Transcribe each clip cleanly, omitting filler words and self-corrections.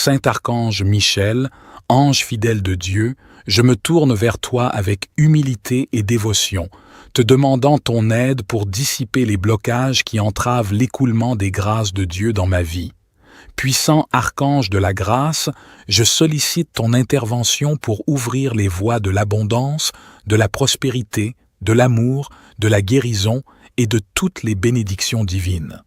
Saint Archange Michel, ange fidèle de Dieu, je me tourne vers toi avec humilité et dévotion, te demandant ton aide pour dissiper les blocages qui entravent l'écoulement des grâces de Dieu dans ma vie. Puissant archange de la grâce, je sollicite ton intervention pour ouvrir les voies de l'abondance, de la prospérité, de l'amour, de la guérison et de toutes les bénédictions divines.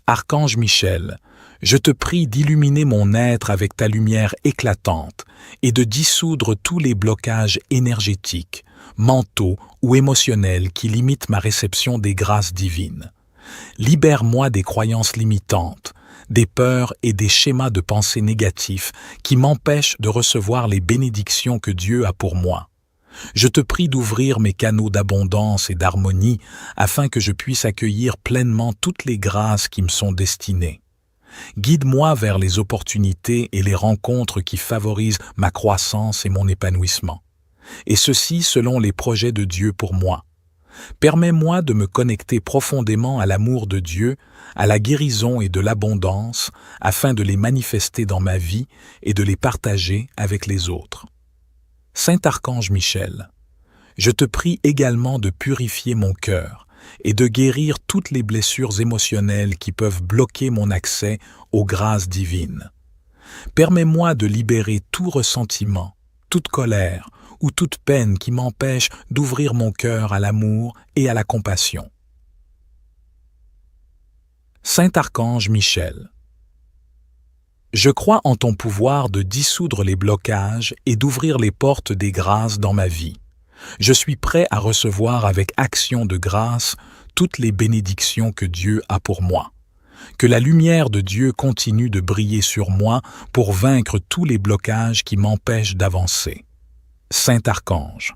Archange Michel, je te prie d'illuminer mon être avec ta lumière éclatante et de dissoudre tous les blocages énergétiques, mentaux ou émotionnels qui limitent ma réception des grâces divines. Libère-moi des croyances limitantes, des peurs et des schémas de pensée négatifs qui m'empêchent de recevoir les bénédictions que Dieu a pour moi. Je te prie d'ouvrir mes canaux d'abondance et d'harmonie afin que je puisse accueillir pleinement toutes les grâces qui me sont destinées. Guide-moi vers les opportunités et les rencontres qui favorisent ma croissance et mon épanouissement. Et ceci selon les projets de Dieu pour moi. Permets-moi de me connecter profondément à l'amour de Dieu, à la guérison et de l'abondance, afin de les manifester dans ma vie et de les partager avec les autres. Saint Archange Michel, je te prie également de purifier mon cœur et de guérir toutes les blessures émotionnelles qui peuvent bloquer mon accès aux grâces divines. Permets-moi de libérer tout ressentiment, toute colère ou toute peine qui m'empêche d'ouvrir mon cœur à l'amour et à la compassion. Saint Archange Michel, je crois en ton pouvoir de dissoudre les blocages et d'ouvrir les portes des grâces dans ma vie. Je suis prêt à recevoir avec action de grâce toutes les bénédictions que Dieu a pour moi. Que la lumière de Dieu continue de briller sur moi pour vaincre tous les blocages qui m'empêchent d'avancer. Saint Archange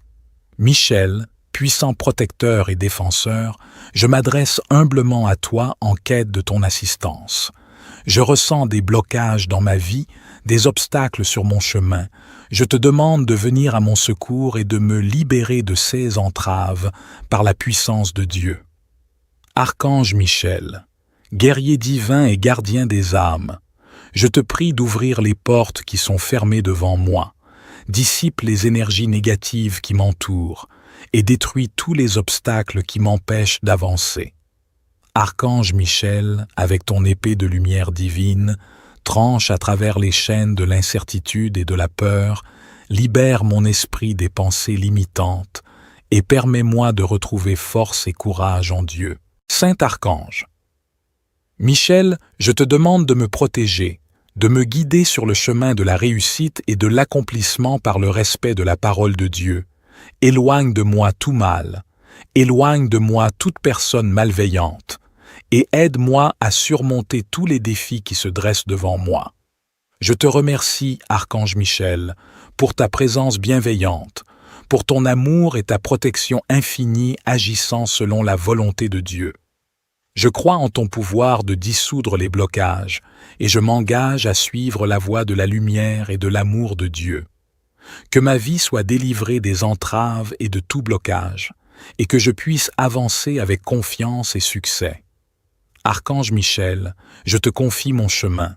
Michel, puissant protecteur et défenseur, je m'adresse humblement à toi en quête de ton assistance. Je ressens des blocages dans ma vie, des obstacles sur mon chemin. Je te demande de venir à mon secours et de me libérer de ces entraves par la puissance de Dieu. Archange Michel, guerrier divin et gardien des âmes, je te prie d'ouvrir les portes qui sont fermées devant moi, dissipe les énergies négatives qui m'entourent et détruis tous les obstacles qui m'empêchent d'avancer. Archange Michel, avec ton épée de lumière divine, tranche à travers les chaînes de l'incertitude et de la peur, libère mon esprit des pensées limitantes et permets-moi de retrouver force et courage en Dieu. Saint Archange Michel, je te demande de me protéger, de me guider sur le chemin de la réussite et de l'accomplissement par le respect de la parole de Dieu. Éloigne de moi tout mal, éloigne de moi toute personne malveillante, et aide-moi à surmonter tous les défis qui se dressent devant moi. Je te remercie, Archange Michel, pour ta présence bienveillante, pour ton amour et ta protection infinie agissant selon la volonté de Dieu. Je crois en ton pouvoir de dissoudre les blocages, et je m'engage à suivre la voie de la lumière et de l'amour de Dieu. Que ma vie soit délivrée des entraves et de tout blocage, et que je puisse avancer avec confiance et succès. Archange Michel, je te confie mon chemin,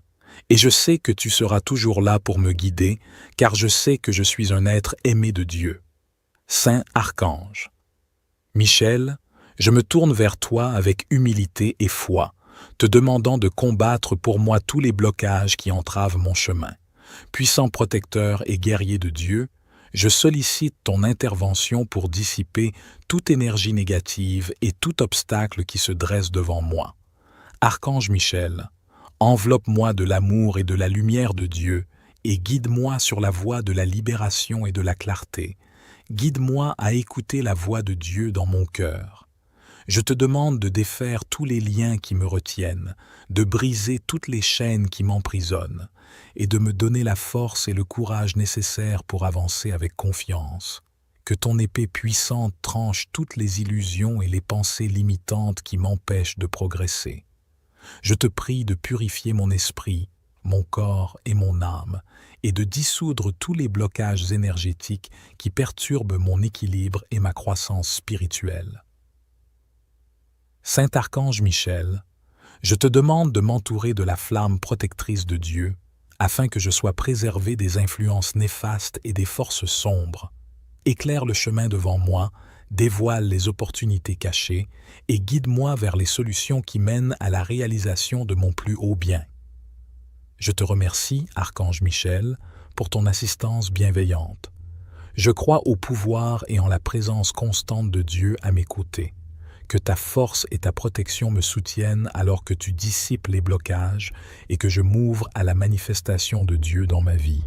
et je sais que tu seras toujours là pour me guider, car je sais que je suis un être aimé de Dieu. Saint Archange Michel, je me tourne vers toi avec humilité et foi, te demandant de combattre pour moi tous les blocages qui entravent mon chemin. Puissant protecteur et guerrier de Dieu, je sollicite ton intervention pour dissiper toute énergie négative et tout obstacle qui se dresse devant moi. Archange Michel, enveloppe-moi de l'amour et de la lumière de Dieu et guide-moi sur la voie de la libération et de la clarté. Guide-moi à écouter la voix de Dieu dans mon cœur. Je te demande de défaire tous les liens qui me retiennent, de briser toutes les chaînes qui m'emprisonnent, et de me donner la force et le courage nécessaires pour avancer avec confiance. Que ton épée puissante tranche toutes les illusions et les pensées limitantes qui m'empêchent de progresser. Je te prie de purifier mon esprit, mon corps et mon âme, et de dissoudre tous les blocages énergétiques qui perturbent mon équilibre et ma croissance spirituelle. Saint Archange Michel, je te demande de m'entourer de la flamme protectrice de Dieu, afin que je sois préservé des influences néfastes et des forces sombres. Éclaire le chemin devant moi, dévoile les opportunités cachées et guide-moi vers les solutions qui mènent à la réalisation de mon plus haut bien. Je te remercie, Archange Michel, pour ton assistance bienveillante. Je crois au pouvoir et en la présence constante de Dieu à mes côtés. Que ta force et ta protection me soutiennent alors que tu dissipes les blocages et que je m'ouvre à la manifestation de Dieu dans ma vie.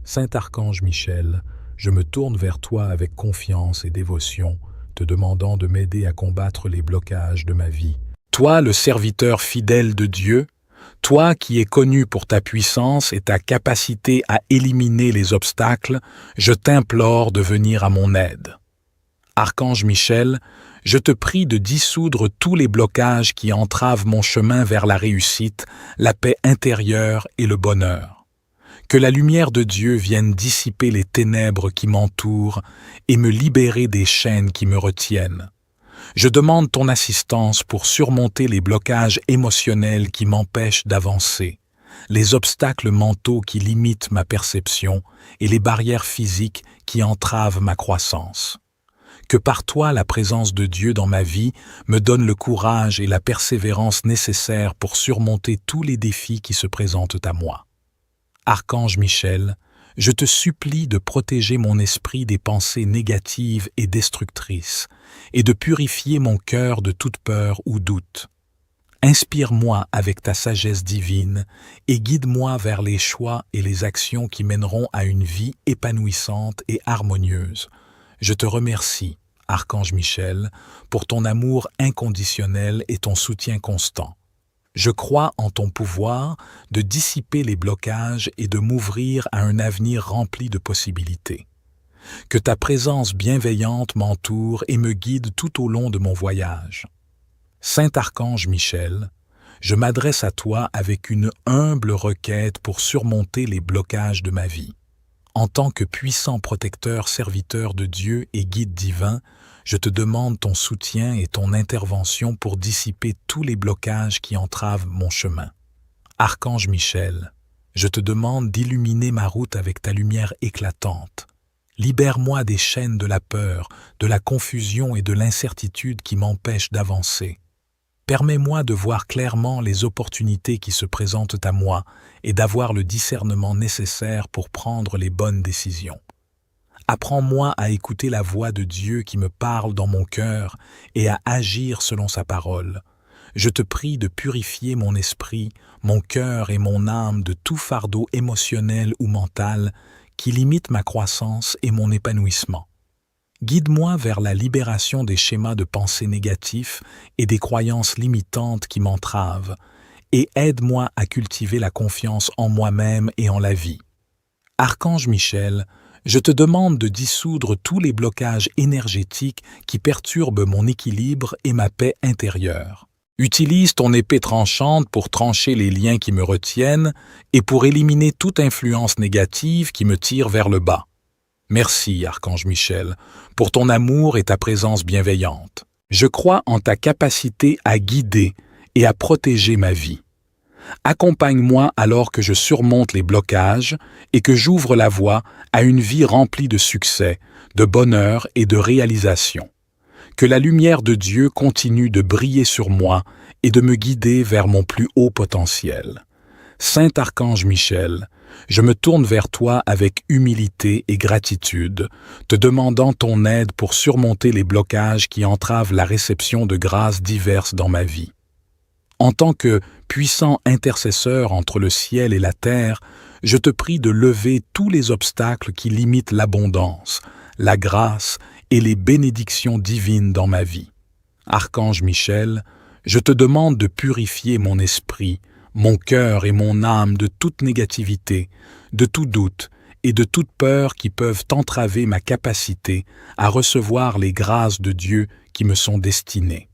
Saint Archange Michel, je me tourne vers toi avec confiance et dévotion, te demandant de m'aider à combattre les blocages de ma vie. Toi, le serviteur fidèle de Dieu, toi qui es connu pour ta puissance et ta capacité à éliminer les obstacles, je t'implore de venir à mon aide. Archange Michel, je te prie de dissoudre tous les blocages qui entravent mon chemin vers la réussite, la paix intérieure et le bonheur. Que la lumière de Dieu vienne dissiper les ténèbres qui m'entourent et me libérer des chaînes qui me retiennent. Je demande ton assistance pour surmonter les blocages émotionnels qui m'empêchent d'avancer, les obstacles mentaux qui limitent ma perception et les barrières physiques qui entravent ma croissance. Que par toi la présence de Dieu dans ma vie me donne le courage et la persévérance nécessaires pour surmonter tous les défis qui se présentent à moi. Archange Michel, je te supplie de protéger mon esprit des pensées négatives et destructrices et de purifier mon cœur de toute peur ou doute. Inspire-moi avec ta sagesse divine et guide-moi vers les choix et les actions qui mèneront à une vie épanouissante et harmonieuse. Je te remercie, Archange Michel, pour ton amour inconditionnel et ton soutien constant. Je crois en ton pouvoir de dissiper les blocages et de m'ouvrir à un avenir rempli de possibilités. Que ta présence bienveillante m'entoure et me guide tout au long de mon voyage. Saint Archange Michel, je m'adresse à toi avec une humble requête pour surmonter les blocages de ma vie. En tant que puissant protecteur, serviteur de Dieu et guide divin, je te demande ton soutien et ton intervention pour dissiper tous les blocages qui entravent mon chemin. Archange Michel, je te demande d'illuminer ma route avec ta lumière éclatante. Libère-moi des chaînes de la peur, de la confusion et de l'incertitude qui m'empêchent d'avancer. Permets-moi de voir clairement les opportunités qui se présentent à moi et d'avoir le discernement nécessaire pour prendre les bonnes décisions. Apprends-moi à écouter la voix de Dieu qui me parle dans mon cœur et à agir selon sa parole. Je te prie de purifier mon esprit, mon cœur et mon âme de tout fardeau émotionnel ou mental qui limite ma croissance et mon épanouissement. Guide-moi vers la libération des schémas de pensée négatifs et des croyances limitantes qui m'entravent, et aide-moi à cultiver la confiance en moi-même et en la vie. Archange Michel, je te demande de dissoudre tous les blocages énergétiques qui perturbent mon équilibre et ma paix intérieure. Utilise ton épée tranchante pour trancher les liens qui me retiennent et pour éliminer toute influence négative qui me tire vers le bas. Merci, Archange Michel, pour ton amour et ta présence bienveillante. Je crois en ta capacité à guider et à protéger ma vie. Accompagne-moi alors que je surmonte les blocages et que j'ouvre la voie à une vie remplie de succès, de bonheur et de réalisation. Que la lumière de Dieu continue de briller sur moi et de me guider vers mon plus haut potentiel. Saint Archange Michel, je me tourne vers toi avec humilité et gratitude, te demandant ton aide pour surmonter les blocages qui entravent la réception de grâces diverses dans ma vie. En tant que puissant intercesseur entre le ciel et la terre, je te prie de lever tous les obstacles qui limitent l'abondance, la grâce et les bénédictions divines dans ma vie. Archange Michel, je te demande de purifier mon esprit, mon cœur et mon âme de toute négativité, de tout doute et de toute peur qui peuvent entraver ma capacité à recevoir les grâces de Dieu qui me sont destinées.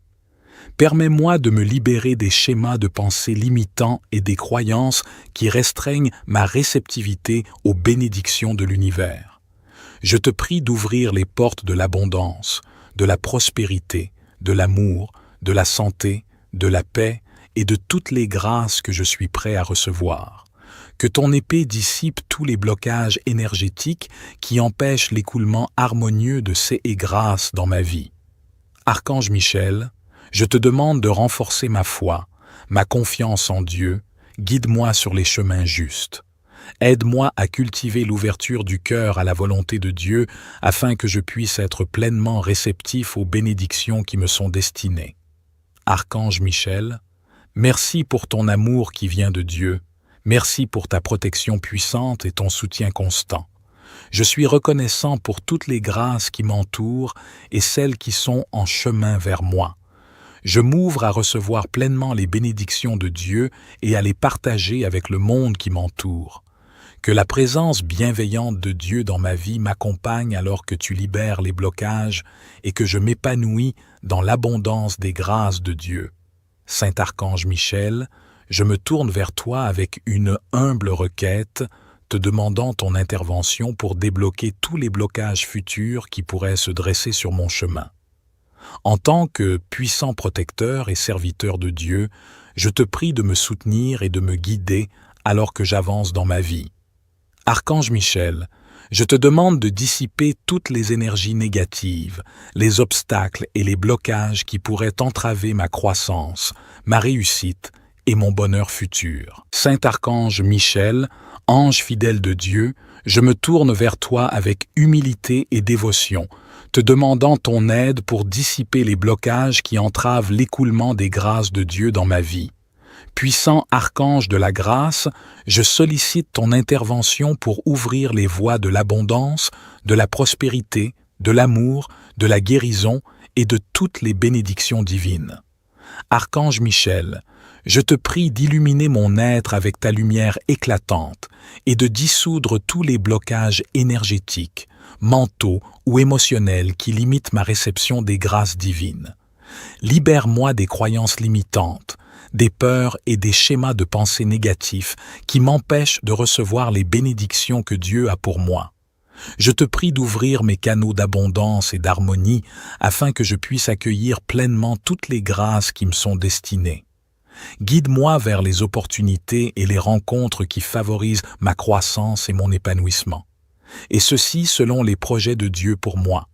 Permets-moi de me libérer des schémas de pensée limitants et des croyances qui restreignent ma réceptivité aux bénédictions de l'univers. Je te prie d'ouvrir les portes de l'abondance, de la prospérité, de l'amour, de la santé, de la paix et de toutes les grâces que je suis prêt à recevoir. Que ton épée dissipe tous les blocages énergétiques qui empêchent l'écoulement harmonieux de ces et grâces dans ma vie. Archange Michel, je te demande de renforcer ma foi, ma confiance en Dieu, guide-moi sur les chemins justes. Aide-moi à cultiver l'ouverture du cœur à la volonté de Dieu afin que je puisse être pleinement réceptif aux bénédictions qui me sont destinées. Archange Michel, merci pour ton amour qui vient de Dieu, merci pour ta protection puissante et ton soutien constant. Je suis reconnaissant pour toutes les grâces qui m'entourent et celles qui sont en chemin vers moi. Je m'ouvre à recevoir pleinement les bénédictions de Dieu et à les partager avec le monde qui m'entoure. Que la présence bienveillante de Dieu dans ma vie m'accompagne alors que tu libères les blocages et que je m'épanouis dans l'abondance des grâces de Dieu. Saint Archange Michel, je me tourne vers toi avec une humble requête, te demandant ton intervention pour débloquer tous les blocages futurs qui pourraient se dresser sur mon chemin. En tant que puissant protecteur et serviteur de Dieu, je te prie de me soutenir et de me guider alors que j'avance dans ma vie. Archange Michel, je te demande de dissiper toutes les énergies négatives, les obstacles et les blocages qui pourraient entraver ma croissance, ma réussite et mon bonheur futur. Saint Archange Michel, ange fidèle de Dieu, je me tourne vers toi avec humilité et dévotion, te demandant ton aide pour dissiper les blocages qui entravent l'écoulement des grâces de Dieu dans ma vie. Puissant archange de la grâce, je sollicite ton intervention pour ouvrir les voies de l'abondance, de la prospérité, de l'amour, de la guérison et de toutes les bénédictions divines. Archange Michel, je te prie d'illuminer mon être avec ta lumière éclatante et de dissoudre tous les blocages énergétiques, mentaux ou émotionnels qui limitent ma réception des grâces divines. Libère-moi des croyances limitantes, des peurs et des schémas de pensée négatifs qui m'empêchent de recevoir les bénédictions que Dieu a pour moi. Je te prie d'ouvrir mes canaux d'abondance et d'harmonie afin que je puisse accueillir pleinement toutes les grâces qui me sont destinées. Guide-moi vers les opportunités et les rencontres qui favorisent ma croissance et mon épanouissement. Et ceci selon les projets de Dieu pour moi.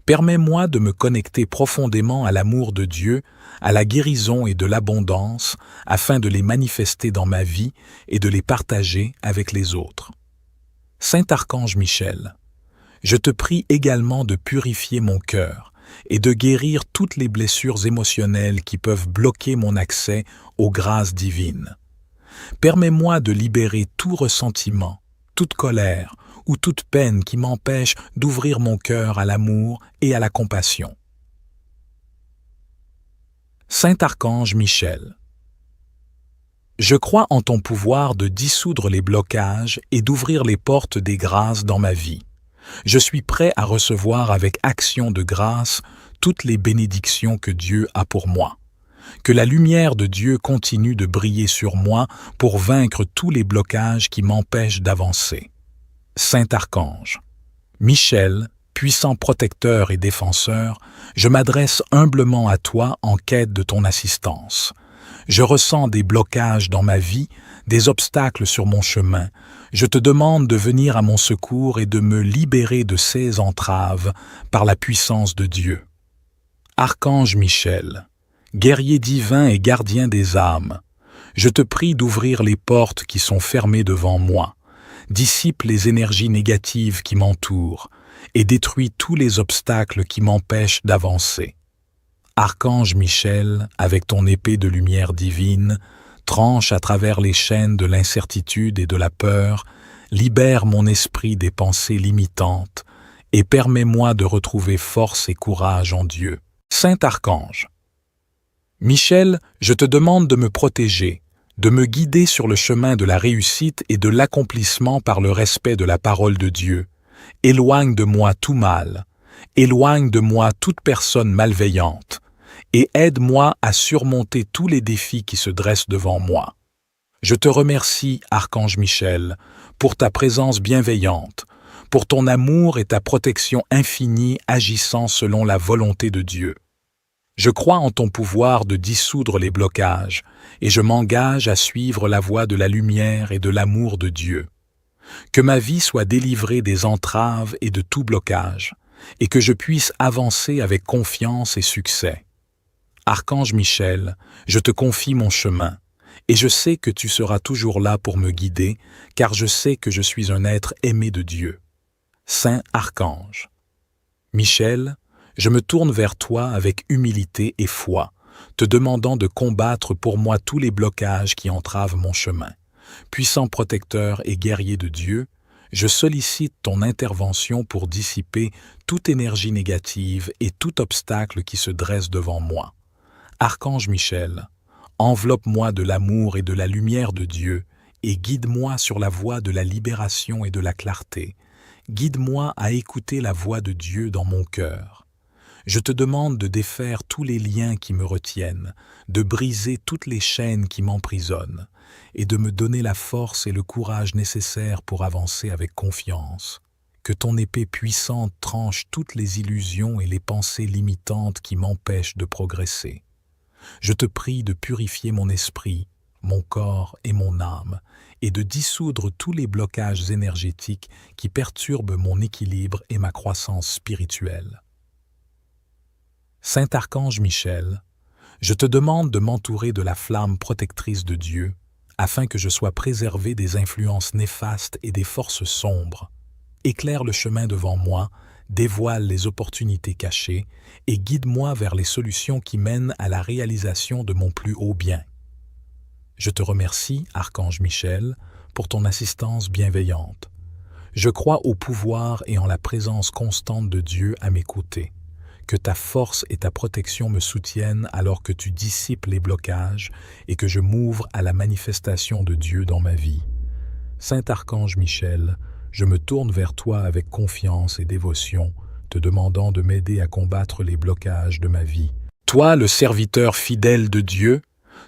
Permets-moi de me connecter profondément à l'amour de Dieu, à la guérison et de l'abondance, afin de les manifester dans ma vie et de les partager avec les autres. Saint Archange Michel, je te prie également de purifier mon cœur et de guérir toutes les blessures émotionnelles qui peuvent bloquer mon accès aux grâces divines. Permets-moi de libérer tout ressentiment, toute colère ou toute peine qui m'empêche d'ouvrir mon cœur à l'amour et à la compassion. Saint Archange Michel, je crois en ton pouvoir de dissoudre les blocages et d'ouvrir les portes des grâces dans ma vie. Je suis prêt à recevoir avec action de grâce toutes les bénédictions que Dieu a pour moi. Que la lumière de Dieu continue de briller sur moi pour vaincre tous les blocages qui m'empêchent d'avancer. Saint Archange Michel, puissant protecteur et défenseur, je m'adresse humblement à toi en quête de ton assistance. Je ressens des blocages dans ma vie, des obstacles sur mon chemin. Je te demande de venir à mon secours et de me libérer de ces entraves par la puissance de Dieu. Archange Michel, guerrier divin et gardien des âmes, je te prie d'ouvrir les portes qui sont fermées devant moi. Dissipe les énergies négatives qui m'entourent et détruis tous les obstacles qui m'empêchent d'avancer. Archange Michel, avec ton épée de lumière divine, tranche à travers les chaînes de l'incertitude et de la peur, libère mon esprit des pensées limitantes et permets-moi de retrouver force et courage en Dieu. Saint Archange Michel, je te demande de me protéger, de me guider sur le chemin de la réussite et de l'accomplissement par le respect de la parole de Dieu. Éloigne de moi tout mal, éloigne de moi toute personne malveillante, et aide-moi à surmonter tous les défis qui se dressent devant moi. Je te remercie, Archange Michel, pour ta présence bienveillante, pour ton amour et ta protection infinie agissant selon la volonté de Dieu. Je crois en ton pouvoir de dissoudre les blocages, et je m'engage à suivre la voie de la lumière et de l'amour de Dieu. Que ma vie soit délivrée des entraves et de tout blocage, et que je puisse avancer avec confiance et succès. Archange Michel, je te confie mon chemin, et je sais que tu seras toujours là pour me guider, car je sais que je suis un être aimé de Dieu. Saint Archange. Michel, je me tourne vers toi avec humilité et foi, te demandant de combattre pour moi tous les blocages qui entravent mon chemin. Puissant protecteur et guerrier de Dieu, je sollicite ton intervention pour dissiper toute énergie négative et tout obstacle qui se dresse devant moi. Archange Michel, enveloppe-moi de l'amour et de la lumière de Dieu et guide-moi sur la voie de la libération et de la clarté. Guide-moi à écouter la voix de Dieu dans mon cœur. Je te demande de défaire tous les liens qui me retiennent, de briser toutes les chaînes qui m'emprisonnent, et de me donner la force et le courage nécessaires pour avancer avec confiance. Que ton épée puissante tranche toutes les illusions et les pensées limitantes qui m'empêchent de progresser. Je te prie de purifier mon esprit, mon corps et mon âme, et de dissoudre tous les blocages énergétiques qui perturbent mon équilibre et ma croissance spirituelle. Saint Archange Michel, je te demande de m'entourer de la flamme protectrice de Dieu, afin que je sois préservé des influences néfastes et des forces sombres. Éclaire le chemin devant moi, dévoile les opportunités cachées et guide-moi vers les solutions qui mènent à la réalisation de mon plus haut bien. Je te remercie, Archange Michel, pour ton assistance bienveillante. Je crois au pouvoir et en la présence constante de Dieu à mes côtés. Que ta force et ta protection me soutiennent alors que tu dissipes les blocages et que je m'ouvre à la manifestation de Dieu dans ma vie. Saint Archange Michel, je me tourne vers toi avec confiance et dévotion, te demandant de m'aider à combattre les blocages de ma vie. Toi, le serviteur fidèle de Dieu,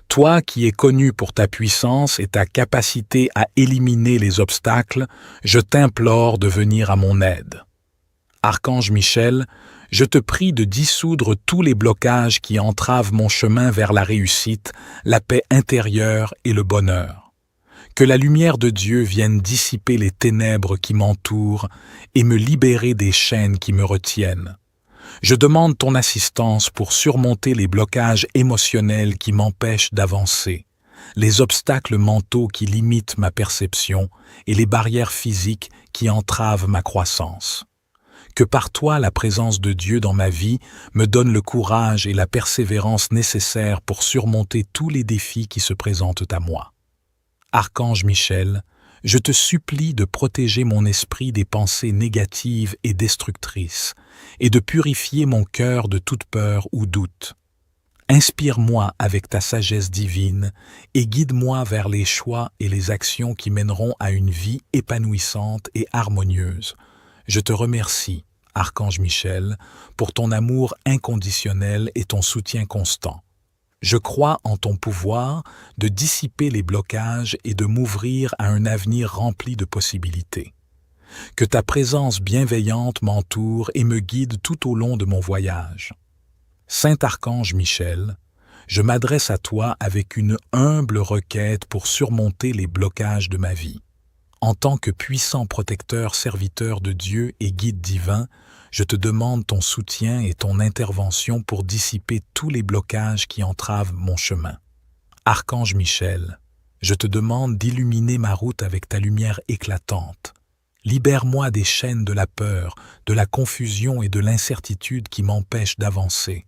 toi qui es connu pour ta puissance et ta capacité à éliminer les obstacles, je t'implore de venir à mon aide. Archange Michel, je te prie de dissoudre tous les blocages qui entravent mon chemin vers la réussite, la paix intérieure et le bonheur. Que la lumière de Dieu vienne dissiper les ténèbres qui m'entourent et me libérer des chaînes qui me retiennent. Je demande ton assistance pour surmonter les blocages émotionnels qui m'empêchent d'avancer, les obstacles mentaux qui limitent ma perception et les barrières physiques qui entravent ma croissance. Que par toi la présence de Dieu dans ma vie me donne le courage et la persévérance nécessaires pour surmonter tous les défis qui se présentent à moi. Archange Michel, je te supplie de protéger mon esprit des pensées négatives et destructrices, et de purifier mon cœur de toute peur ou doute. Inspire-moi avec ta sagesse divine et guide-moi vers les choix et les actions qui mèneront à une vie épanouissante et harmonieuse. Je te remercie, Archange Michel, pour ton amour inconditionnel et ton soutien constant. Je crois en ton pouvoir de dissiper les blocages et de m'ouvrir à un avenir rempli de possibilités. Que ta présence bienveillante m'entoure et me guide tout au long de mon voyage. Saint Archange Michel, je m'adresse à toi avec une humble requête pour surmonter les blocages de ma vie. En tant que puissant protecteur, serviteur de Dieu et guide divin, je te demande ton soutien et ton intervention pour dissiper tous les blocages qui entravent mon chemin. Archange Michel, je te demande d'illuminer ma route avec ta lumière éclatante. Libère-moi des chaînes de la peur, de la confusion et de l'incertitude qui m'empêchent d'avancer.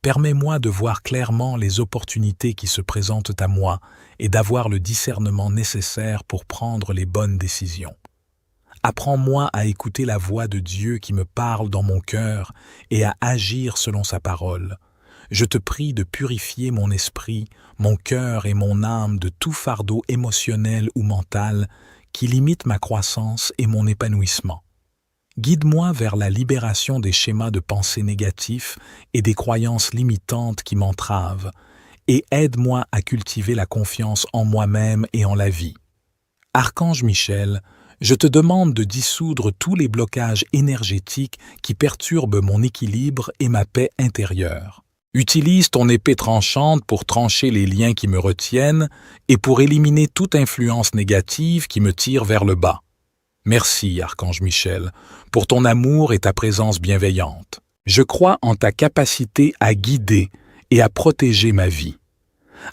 Permets-moi de voir clairement les opportunités qui se présentent à moi et d'avoir le discernement nécessaire pour prendre les bonnes décisions. Apprends-moi à écouter la voix de Dieu qui me parle dans mon cœur et à agir selon sa parole. Je te prie de purifier mon esprit, mon cœur et mon âme de tout fardeau émotionnel ou mental qui limite ma croissance et mon épanouissement. Guide-moi vers la libération des schémas de pensée négatifs et des croyances limitantes qui m'entravent, et aide-moi à cultiver la confiance en moi-même et en la vie. Archange Michel, je te demande de dissoudre tous les blocages énergétiques qui perturbent mon équilibre et ma paix intérieure. Utilise ton épée tranchante pour trancher les liens qui me retiennent et pour éliminer toute influence négative qui me tire vers le bas. Merci, Archange Michel, pour ton amour et ta présence bienveillante. Je crois en ta capacité à guider et à protéger ma vie.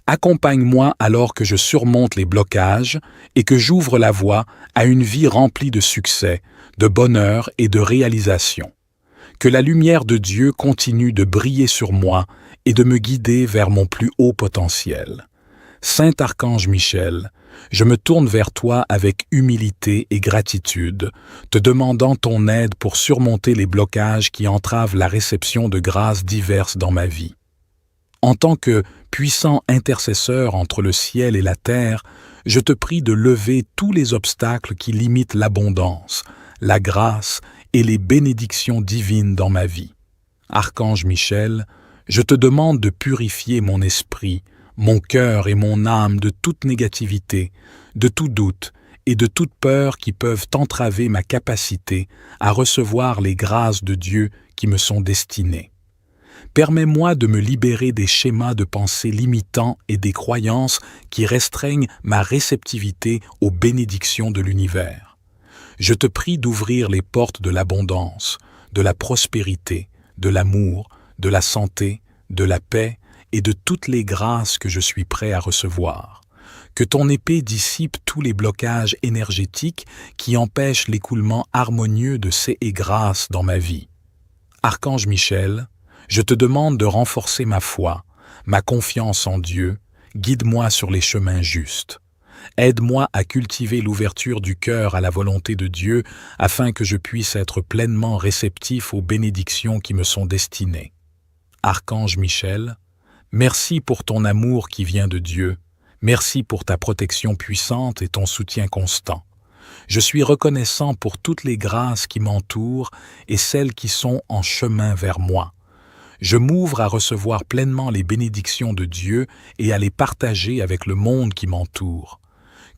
Accompagne-moi alors que je surmonte les blocages et que j'ouvre la voie à une vie remplie de succès, de bonheur et de réalisation. Que la lumière de Dieu continue de briller sur moi et de me guider vers mon plus haut potentiel. Saint Archange Michel, je me tourne vers toi avec humilité et gratitude, te demandant ton aide pour surmonter les blocages qui entravent la réception de grâces diverses dans ma vie. En tant que puissant intercesseur entre le ciel et la terre, je te prie de lever tous les obstacles qui limitent l'abondance, la grâce et les bénédictions divines dans ma vie. Archange Michel, je te demande de purifier mon esprit, mon cœur et mon âme de toute négativité, de tout doute et de toute peur qui peuvent entraver ma capacité à recevoir les grâces de Dieu qui me sont destinées. Permets-moi de me libérer des schémas de pensée limitants et des croyances qui restreignent ma réceptivité aux bénédictions de l'univers. Je te prie d'ouvrir les portes de l'abondance, de la prospérité, de l'amour, de la santé, de la paix et de toutes les grâces que je suis prêt à recevoir. Que ton épée dissipe tous les blocages énergétiques qui empêchent l'écoulement harmonieux de ces grâces dans ma vie. Archange Michel, je te demande de renforcer ma foi, ma confiance en Dieu, guide-moi sur les chemins justes. Aide-moi à cultiver l'ouverture du cœur à la volonté de Dieu afin que je puisse être pleinement réceptif aux bénédictions qui me sont destinées. Archange Michel, merci pour ton amour qui vient de Dieu, merci pour ta protection puissante et ton soutien constant. Je suis reconnaissant pour toutes les grâces qui m'entourent et celles qui sont en chemin vers moi. Je m'ouvre à recevoir pleinement les bénédictions de Dieu et à les partager avec le monde qui m'entoure.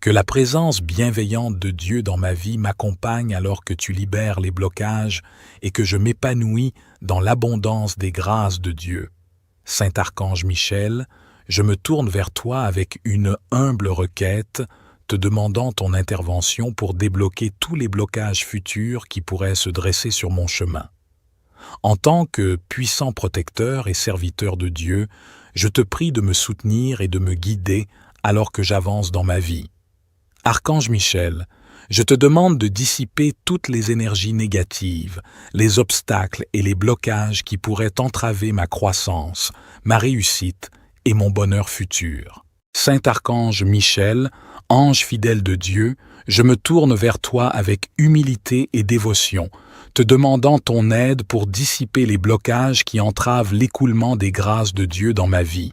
Que la présence bienveillante de Dieu dans ma vie m'accompagne alors que tu libères les blocages et que je m'épanouis dans l'abondance des grâces de Dieu. Saint Archange Michel, je me tourne vers toi avec une humble requête, te demandant ton intervention pour débloquer tous les blocages futurs qui pourraient se dresser sur mon chemin. En tant que puissant protecteur et serviteur de Dieu, je te prie de me soutenir et de me guider alors que j'avance dans ma vie. Archange Michel, je te demande de dissiper toutes les énergies négatives, les obstacles et les blocages qui pourraient entraver ma croissance, ma réussite et mon bonheur futur. Saint Archange Michel, ange fidèle de Dieu, je me tourne vers toi avec humilité et dévotion, te demandant ton aide pour dissiper les blocages qui entravent l'écoulement des grâces de Dieu dans ma vie.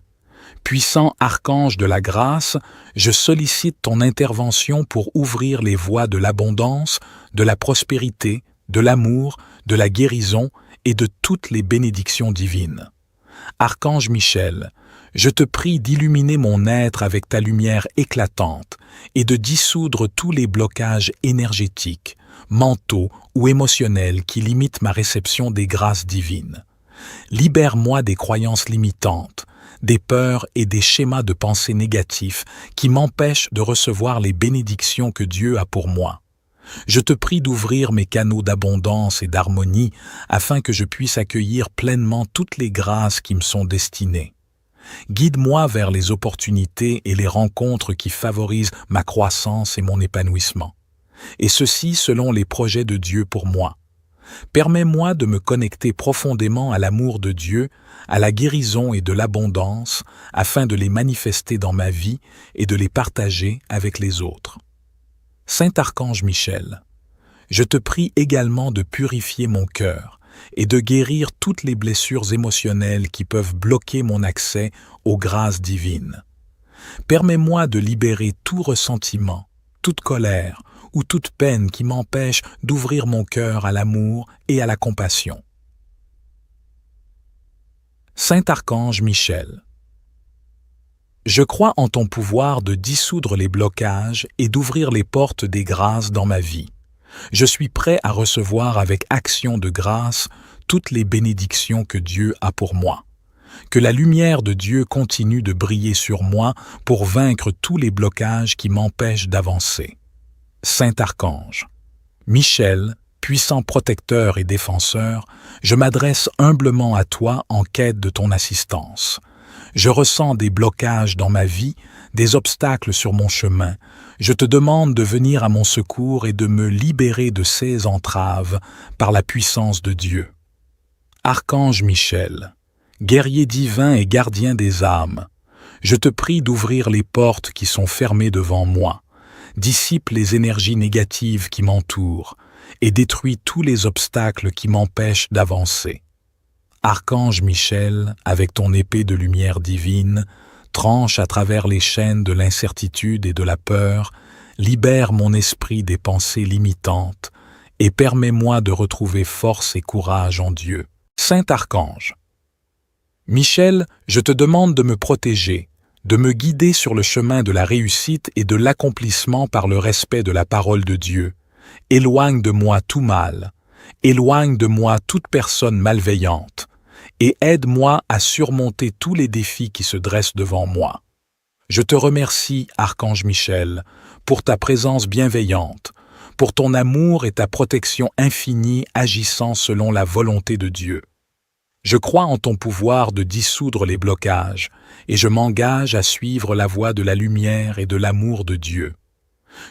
Puissant archange de la grâce, je sollicite ton intervention pour ouvrir les voies de l'abondance, de la prospérité, de l'amour, de la guérison et de toutes les bénédictions divines. Archange Michel, je te prie d'illuminer mon être avec ta lumière éclatante et de dissoudre tous les blocages énergétiques, mentaux ou émotionnels qui limitent ma réception des grâces divines. Libère-moi des croyances limitantes, des peurs et des schémas de pensée négatifs qui m'empêchent de recevoir les bénédictions que Dieu a pour moi. Je te prie d'ouvrir mes canaux d'abondance et d'harmonie afin que je puisse accueillir pleinement toutes les grâces qui me sont destinées. Guide-moi vers les opportunités et les rencontres qui favorisent ma croissance et mon épanouissement. Et ceci selon les projets de Dieu pour moi. Permets-moi de me connecter profondément à l'amour de Dieu, à la guérison et de l'abondance, afin de les manifester dans ma vie et de les partager avec les autres. Saint Archange Michel, je te prie également de purifier mon cœur et de guérir toutes les blessures émotionnelles qui peuvent bloquer mon accès aux grâces divines. Permets-moi de libérer tout ressentiment, toute colère, ou toute peine qui m'empêche d'ouvrir mon cœur à l'amour et à la compassion. Saint Archange Michel, je crois en ton pouvoir de dissoudre les blocages et d'ouvrir les portes des grâces dans ma vie. Je suis prêt à recevoir avec action de grâce toutes les bénédictions que Dieu a pour moi. Que la lumière de Dieu continue de briller sur moi pour vaincre tous les blocages qui m'empêchent d'avancer. Saint Archange Michel, puissant protecteur et défenseur, je m'adresse humblement à toi en quête de ton assistance. Je ressens des blocages dans ma vie, des obstacles sur mon chemin. Je te demande de venir à mon secours et de me libérer de ces entraves par la puissance de Dieu. Archange Michel, guerrier divin et gardien des âmes, je te prie d'ouvrir les portes qui sont fermées devant moi, dissipe les énergies négatives qui m'entourent et détruis tous les obstacles qui m'empêchent d'avancer. Archange Michel, avec ton épée de lumière divine, tranche à travers les chaînes de l'incertitude et de la peur, libère mon esprit des pensées limitantes et permets-moi de retrouver force et courage en Dieu. Saint Archange Michel, je te demande de me protéger, de me guider sur le chemin de la réussite et de l'accomplissement par le respect de la parole de Dieu. Éloigne de moi tout mal, éloigne de moi toute personne malveillante, et aide-moi à surmonter tous les défis qui se dressent devant moi. Je te remercie, Archange Michel, pour ta présence bienveillante, pour ton amour et ta protection infinie agissant selon la volonté de Dieu. Je crois en ton pouvoir de dissoudre les blocages, et je m'engage à suivre la voie de la lumière et de l'amour de Dieu.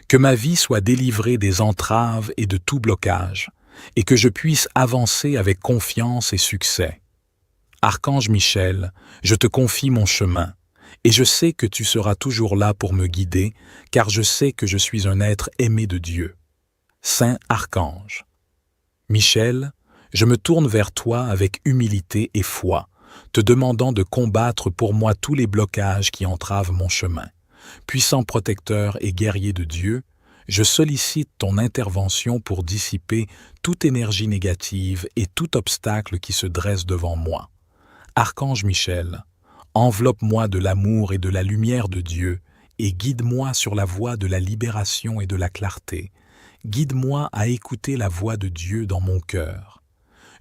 Que ma vie soit délivrée des entraves et de tout blocage, et que je puisse avancer avec confiance et succès. Archange Michel, je te confie mon chemin, et je sais que tu seras toujours là pour me guider, car je sais que je suis un être aimé de Dieu. Saint Archange Michel, je me tourne vers toi avec humilité et foi, te demandant de combattre pour moi tous les blocages qui entravent mon chemin. Puissant protecteur et guerrier de Dieu, je sollicite ton intervention pour dissiper toute énergie négative et tout obstacle qui se dresse devant moi. Archange Michel, enveloppe-moi de l'amour et de la lumière de Dieu et guide-moi sur la voie de la libération et de la clarté. Guide-moi à écouter la voix de Dieu dans mon cœur.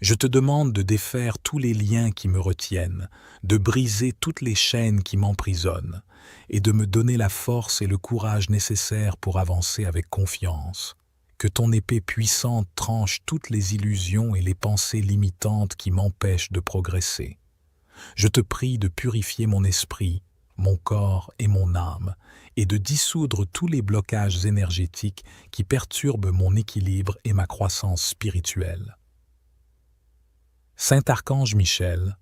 Je te demande de défaire tous les liens qui me retiennent, de briser toutes les chaînes qui m'emprisonnent, et de me donner la force et le courage nécessaires pour avancer avec confiance. Que ton épée puissante tranche toutes les illusions et les pensées limitantes qui m'empêchent de progresser. Je te prie de purifier mon esprit, mon corps et mon âme, et de dissoudre tous les blocages énergétiques qui perturbent mon équilibre et ma croissance spirituelle. Saint Archange Michel,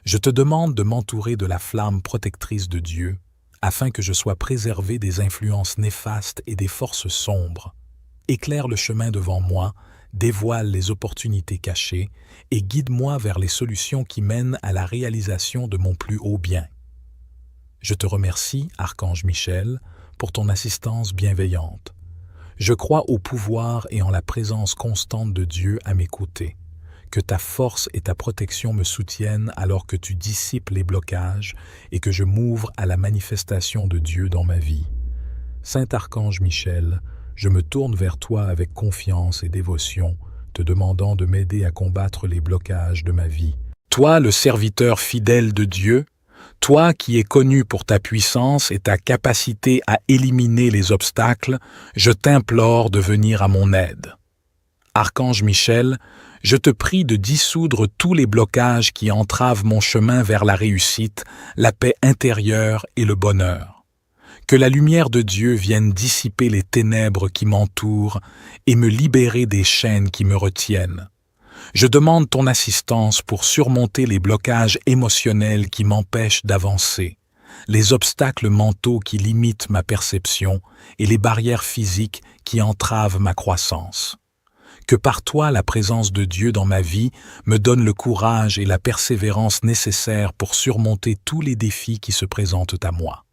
je te demande de m'entourer de la flamme protectrice de Dieu, afin que je sois préservé des influences néfastes et des forces sombres. Éclaire le chemin devant moi, dévoile les opportunités cachées et guide-moi vers les solutions qui mènent à la réalisation de mon plus haut bien. Je te remercie, Archange Michel, pour ton assistance bienveillante. Je crois au pouvoir et en la présence constante de Dieu à mes côtés. Que ta force et ta protection me soutiennent alors que tu dissipes les blocages et que je m'ouvre à la manifestation de Dieu dans ma vie. Saint Archange Michel, je me tourne vers toi avec confiance et dévotion, te demandant de m'aider à combattre les blocages de ma vie. Toi, le serviteur fidèle de Dieu, toi qui es connu pour ta puissance et ta capacité à éliminer les obstacles, je t'implore de venir à mon aide. Archange Michel, je te prie de dissoudre tous les blocages qui entravent mon chemin vers la réussite, la paix intérieure et le bonheur. Que la lumière de Dieu vienne dissiper les ténèbres qui m'entourent et me libérer des chaînes qui me retiennent. Je demande ton assistance pour surmonter les blocages émotionnels qui m'empêchent d'avancer, les obstacles mentaux qui limitent ma perception et les barrières physiques qui entravent ma croissance. Que par toi la présence de Dieu dans ma vie me donne le courage et la persévérance nécessaires pour surmonter tous les défis qui se présentent à moi.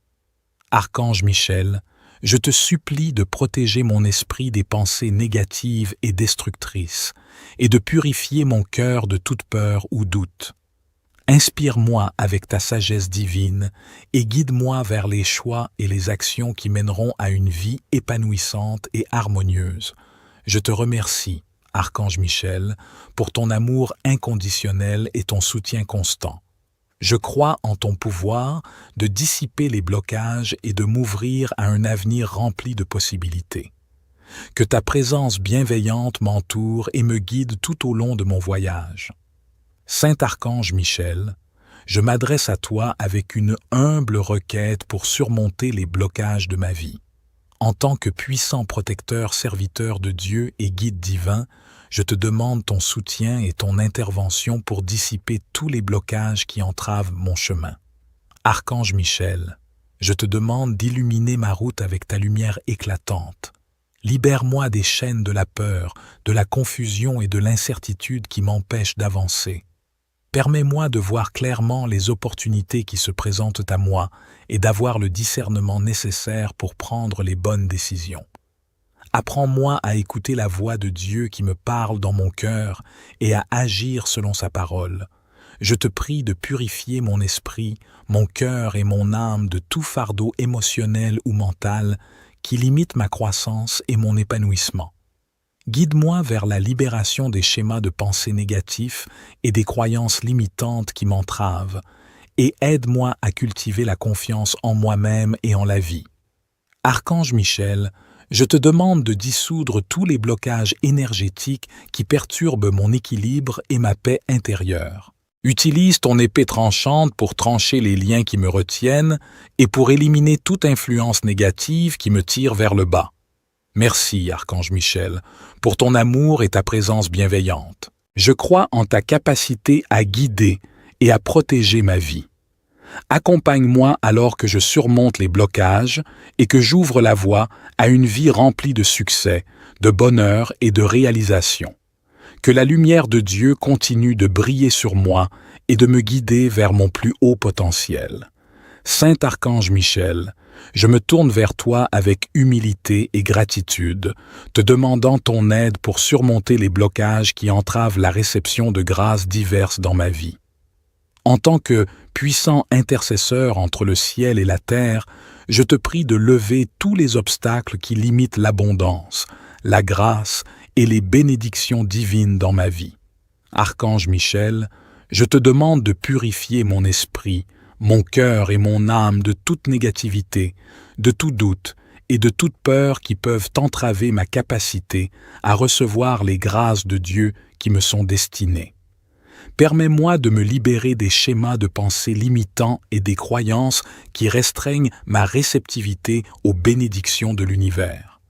Archange Michel, je te supplie de protéger mon esprit des pensées négatives et destructrices et de purifier mon cœur de toute peur ou doute. Inspire-moi avec ta sagesse divine et guide-moi vers les choix et les actions qui mèneront à une vie épanouissante et harmonieuse. Je te remercie, Archange Michel, pour ton amour inconditionnel et ton soutien constant. Je crois en ton pouvoir de dissiper les blocages et de m'ouvrir à un avenir rempli de possibilités. Que ta présence bienveillante m'entoure et me guide tout au long de mon voyage. Saint Archange Michel, je m'adresse à toi avec une humble requête pour surmonter les blocages de ma vie. En tant que puissant protecteur, serviteur de Dieu et guide divin, je te demande ton soutien et ton intervention pour dissiper tous les blocages qui entravent mon chemin. Archange Michel, je te demande d'illuminer ma route avec ta lumière éclatante. Libère-moi des chaînes de la peur, de la confusion et de l'incertitude qui m'empêchent d'avancer. Permets-moi de voir clairement les opportunités qui se présentent à moi et d'avoir le discernement nécessaire pour prendre les bonnes décisions. Apprends-moi à écouter la voix de Dieu qui me parle dans mon cœur et à agir selon sa parole. Je te prie de purifier mon esprit, mon cœur et mon âme de tout fardeau émotionnel ou mental qui limite ma croissance et mon épanouissement. Guide-moi vers la libération des schémas de pensée négatifs et des croyances limitantes qui m'entravent, et aide-moi à cultiver la confiance en moi-même et en la vie. Archange Michel, je te demande de dissoudre tous les blocages énergétiques qui perturbent mon équilibre et ma paix intérieure. Utilise ton épée tranchante pour trancher les liens qui me retiennent et pour éliminer toute influence négative qui me tire vers le bas. Merci, Archange Michel, pour ton amour et ta présence bienveillante. Je crois en ta capacité à guider et à protéger ma vie. Accompagne-moi alors que je surmonte les blocages et que j'ouvre la voie à une vie remplie de succès, de bonheur et de réalisation. Que la lumière de Dieu continue de briller sur moi et de me guider vers mon plus haut potentiel. Saint Archange Michel, je me tourne vers toi avec humilité et gratitude, te demandant ton aide pour surmonter les blocages qui entravent la réception de grâces diverses dans ma vie. En tant que puissant intercesseur entre le ciel et la terre, je te prie de lever tous les obstacles qui limitent l'abondance, la grâce et les bénédictions divines dans ma vie. Archange Michel, je te demande de purifier mon esprit, mon cœur et mon âme de toute négativité, de tout doute et de toute peur qui peuvent entraver ma capacité à recevoir les grâces de Dieu qui me sont destinées. Permets-moi de me libérer des schémas de pensée limitants et des croyances qui restreignent ma réceptivité aux bénédictions de l'univers.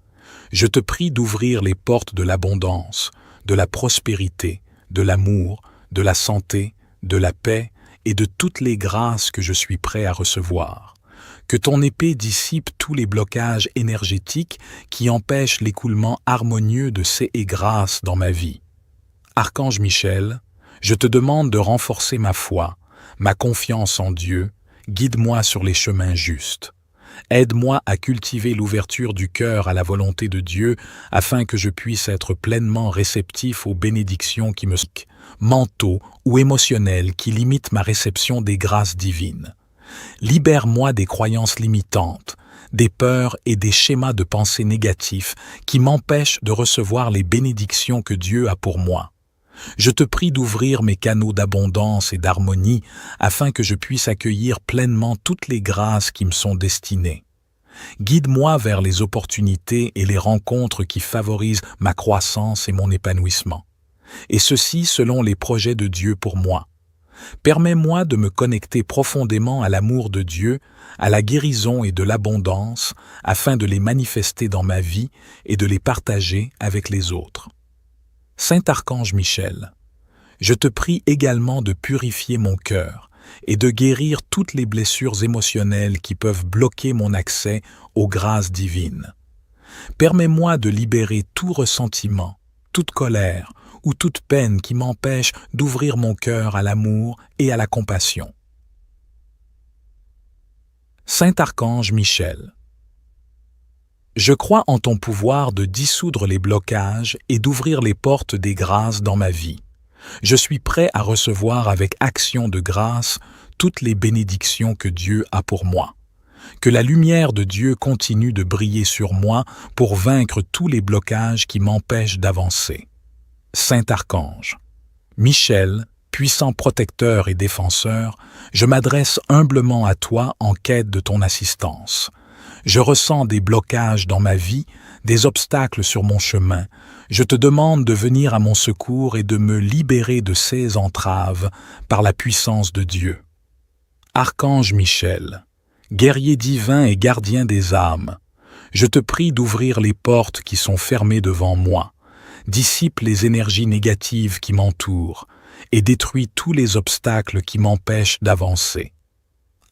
Je te prie d'ouvrir les portes de l'abondance, de la prospérité, de l'amour, de la santé, de la paix et de toutes les grâces que je suis prêt à recevoir. Que ton épée dissipe tous les blocages énergétiques qui empêchent l'écoulement harmonieux de ces grâces dans ma vie. Archange Michel, je te demande de renforcer ma foi, ma confiance en Dieu, guide-moi sur les chemins justes. Aide-moi à cultiver l'ouverture du cœur à la volonté de Dieu afin que je puisse être pleinement réceptif aux bénédictions qui me mentaux ou émotionnels qui limitent ma réception des grâces divines. Libère-moi des croyances limitantes, des peurs et des schémas de pensée négatifs qui m'empêchent de recevoir les bénédictions que Dieu a pour moi. Je te prie d'ouvrir mes canaux d'abondance et d'harmonie afin que je puisse accueillir pleinement toutes les grâces qui me sont destinées. Guide-moi vers les opportunités et les rencontres qui favorisent ma croissance et mon épanouissement. Et ceci selon les projets de Dieu pour moi. Permets-moi de me connecter profondément à l'amour de Dieu, à la guérison et de l'abondance, afin de les manifester dans ma vie et de les partager avec les autres. Saint Archange Michel, je te prie également de purifier mon cœur et de guérir toutes les blessures émotionnelles qui peuvent bloquer mon accès aux grâces divines. Permets-moi de libérer tout ressentiment, toute colère ou toute peine qui m'empêche d'ouvrir mon cœur à l'amour et à la compassion. Saint Archange Michel, je crois en ton pouvoir de dissoudre les blocages et d'ouvrir les portes des grâces dans ma vie. Je suis prêt à recevoir avec action de grâce toutes les bénédictions que Dieu a pour moi. Que la lumière de Dieu continue de briller sur moi pour vaincre tous les blocages qui m'empêchent d'avancer. Saint Archange Michel, Puissant protecteur et défenseur, je m'adresse humblement à toi en quête de ton assistance. Je ressens des blocages dans ma vie, des obstacles sur mon chemin. Je te demande de venir à mon secours et de me libérer de ces entraves par la puissance de Dieu. Archange Michel, guerrier divin et gardien des âmes, je te prie d'ouvrir les portes qui sont fermées devant moi, dissipe les énergies négatives qui m'entourent et détruis tous les obstacles qui m'empêchent d'avancer.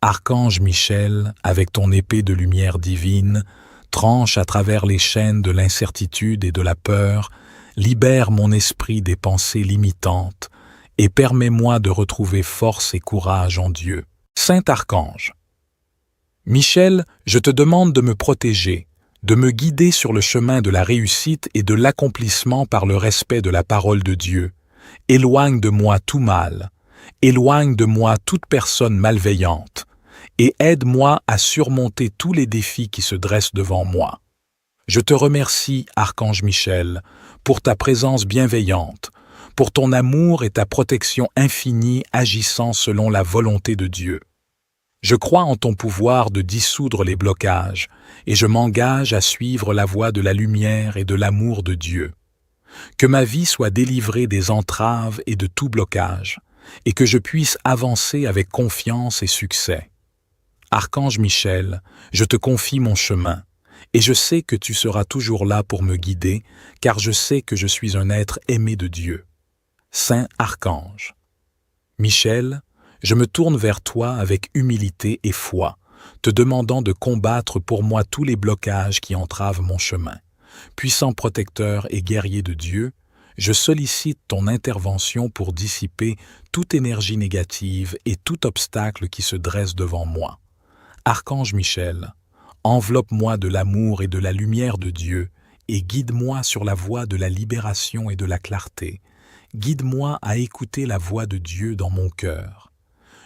Archange Michel, avec ton épée de lumière divine, tranche à travers les chaînes de l'incertitude et de la peur, libère mon esprit des pensées limitantes et permets-moi de retrouver force et courage en Dieu. Saint Archange Michel, je te demande de me protéger, de me guider sur le chemin de la réussite et de l'accomplissement par le respect de la parole de Dieu. Éloigne de moi tout mal, éloigne de moi toute personne malveillante, et aide-moi à surmonter tous les défis qui se dressent devant moi. Je te remercie, Archange Michel, pour ta présence bienveillante, pour ton amour et ta protection infinie agissant selon la volonté de Dieu. Je crois en ton pouvoir de dissoudre les blocages, et je m'engage à suivre la voie de la lumière et de l'amour de Dieu. Que ma vie soit délivrée des entraves et de tout blocage, et que je puisse avancer avec confiance et succès. Archange Michel, je te confie mon chemin, et je sais que tu seras toujours là pour me guider, car je sais que je suis un être aimé de Dieu. Saint Archange Michel, je me tourne vers toi avec humilité et foi, te demandant de combattre pour moi tous les blocages qui entravent mon chemin. Puissant protecteur et guerrier de Dieu, je sollicite ton intervention pour dissiper toute énergie négative et tout obstacle qui se dresse devant moi. Archange Michel, enveloppe-moi de l'amour et de la lumière de Dieu et guide-moi sur la voie de la libération et de la clarté. Guide-moi à écouter la voix de Dieu dans mon cœur.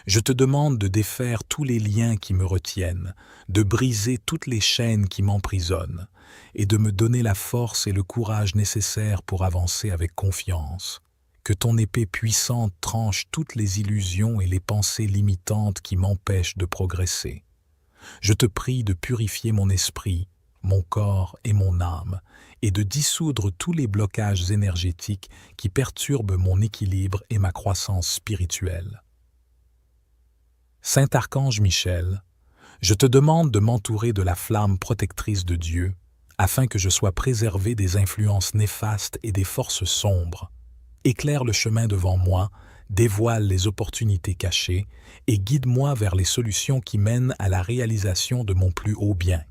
Je te demande de défaire tous les liens qui me retiennent, de briser toutes les chaînes qui m'emprisonnent, et de me donner la force et le courage nécessaires pour avancer avec confiance. Que ton épée puissante tranche toutes les illusions et les pensées limitantes qui m'empêchent de progresser. Je te prie de purifier mon esprit, mon corps et mon âme, et de dissoudre tous les blocages énergétiques qui perturbent mon équilibre et ma croissance spirituelle. Saint Archange Michel, je te demande de m'entourer de la flamme protectrice de Dieu, afin que je sois préservé des influences néfastes et des forces sombres. Éclaire le chemin devant moi, dévoile les opportunités cachées et guide-moi vers les solutions qui mènent à la réalisation de mon plus haut bien.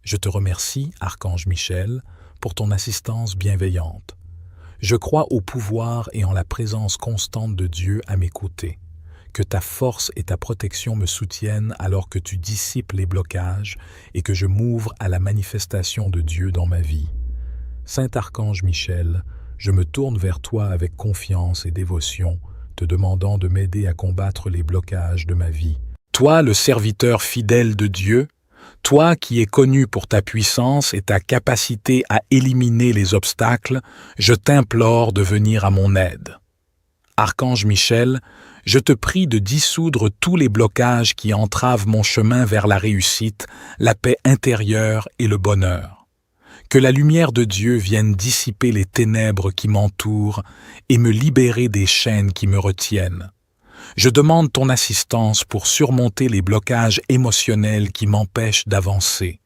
Je te remercie, Archange Michel, pour ton assistance bienveillante. Je crois au pouvoir et en la présence constante de Dieu à mes côtés. Que ta force et ta protection me soutiennent alors que tu dissipes les blocages et que je m'ouvre à la manifestation de Dieu dans ma vie. Saint Archange Michel, je me tourne vers toi avec confiance et dévotion, te demandant de m'aider à combattre les blocages de ma vie. Toi, le serviteur fidèle de Dieu, toi qui es connu pour ta puissance et ta capacité à éliminer les obstacles, je t'implore de venir à mon aide. Archange Michel, je te prie de dissoudre tous les blocages qui entravent mon chemin vers la réussite, la paix intérieure et le bonheur. Que la lumière de Dieu vienne dissiper les ténèbres qui m'entourent et me libérer des chaînes qui me retiennent. Je demande ton assistance pour surmonter les blocages émotionnels qui m'empêchent d'avancer,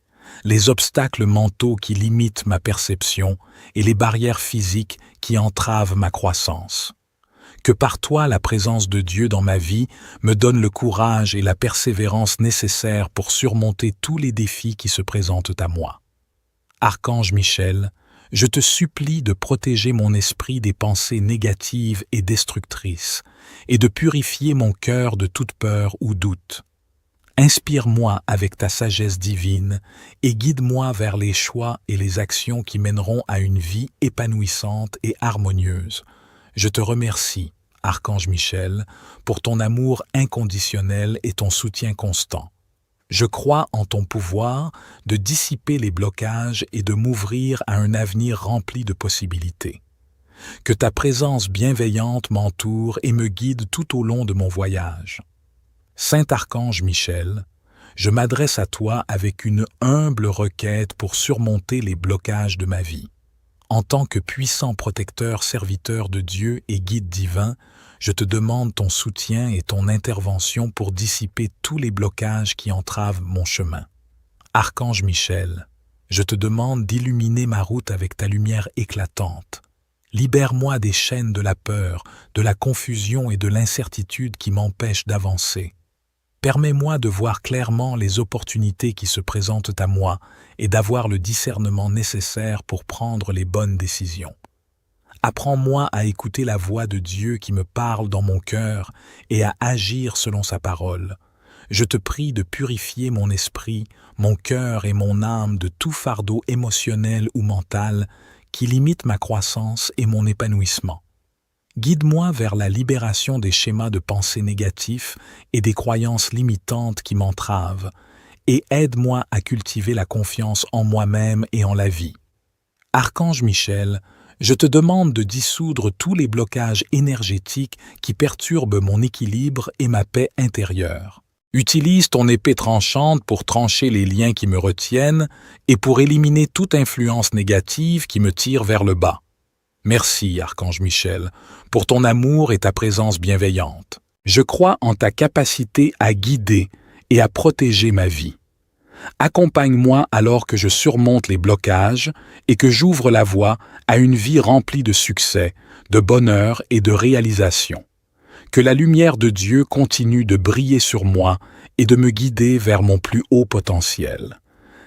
les obstacles mentaux qui limitent ma perception et les barrières physiques qui entravent ma croissance. Que par toi la présence de Dieu dans ma vie me donne le courage et la persévérance nécessaires pour surmonter tous les défis qui se présentent à moi. Archange Michel, je te supplie de protéger mon esprit des pensées négatives et destructrices et de purifier mon cœur de toute peur ou doute. Inspire-moi avec ta sagesse divine et guide-moi vers les choix et les actions qui mèneront à une vie épanouissante et harmonieuse. Je te remercie, Archange Michel, pour ton amour inconditionnel et ton soutien constant. Je crois en ton pouvoir de dissiper les blocages et de m'ouvrir à un avenir rempli de possibilités. Que ta présence bienveillante m'entoure et me guide tout au long de mon voyage. Saint Archange Michel, je m'adresse à toi avec une humble requête pour surmonter les blocages de ma vie. En tant que puissant protecteur, serviteur de Dieu et guide divin, je te demande ton soutien et ton intervention pour dissiper tous les blocages qui entravent mon chemin. Archange Michel, je te demande d'illuminer ma route avec ta lumière éclatante. Libère-moi des chaînes de la peur, de la confusion et de l'incertitude qui m'empêchent d'avancer. Permets-moi de voir clairement les opportunités qui se présentent à moi et d'avoir le discernement nécessaire pour prendre les bonnes décisions. Apprends-moi à écouter la voix de Dieu qui me parle dans mon cœur et à agir selon sa parole. Je te prie de purifier mon esprit, mon cœur et mon âme de tout fardeau émotionnel ou mental qui limite ma croissance et mon épanouissement. Guide-moi vers la libération des schémas de pensée négatifs et des croyances limitantes qui m'entravent, et aide-moi à cultiver la confiance en moi-même et en la vie. Archange Michel, je te demande de dissoudre tous les blocages énergétiques qui perturbent mon équilibre et ma paix intérieure. Utilise ton épée tranchante pour trancher les liens qui me retiennent et pour éliminer toute influence négative qui me tire vers le bas. Merci, Archange Michel, pour ton amour et ta présence bienveillante. Je crois en ta capacité à guider et à protéger ma vie. Accompagne-moi alors que je surmonte les blocages et que j'ouvre la voie à une vie remplie de succès, de bonheur et de réalisation. Que la lumière de Dieu continue de briller sur moi et de me guider vers mon plus haut potentiel.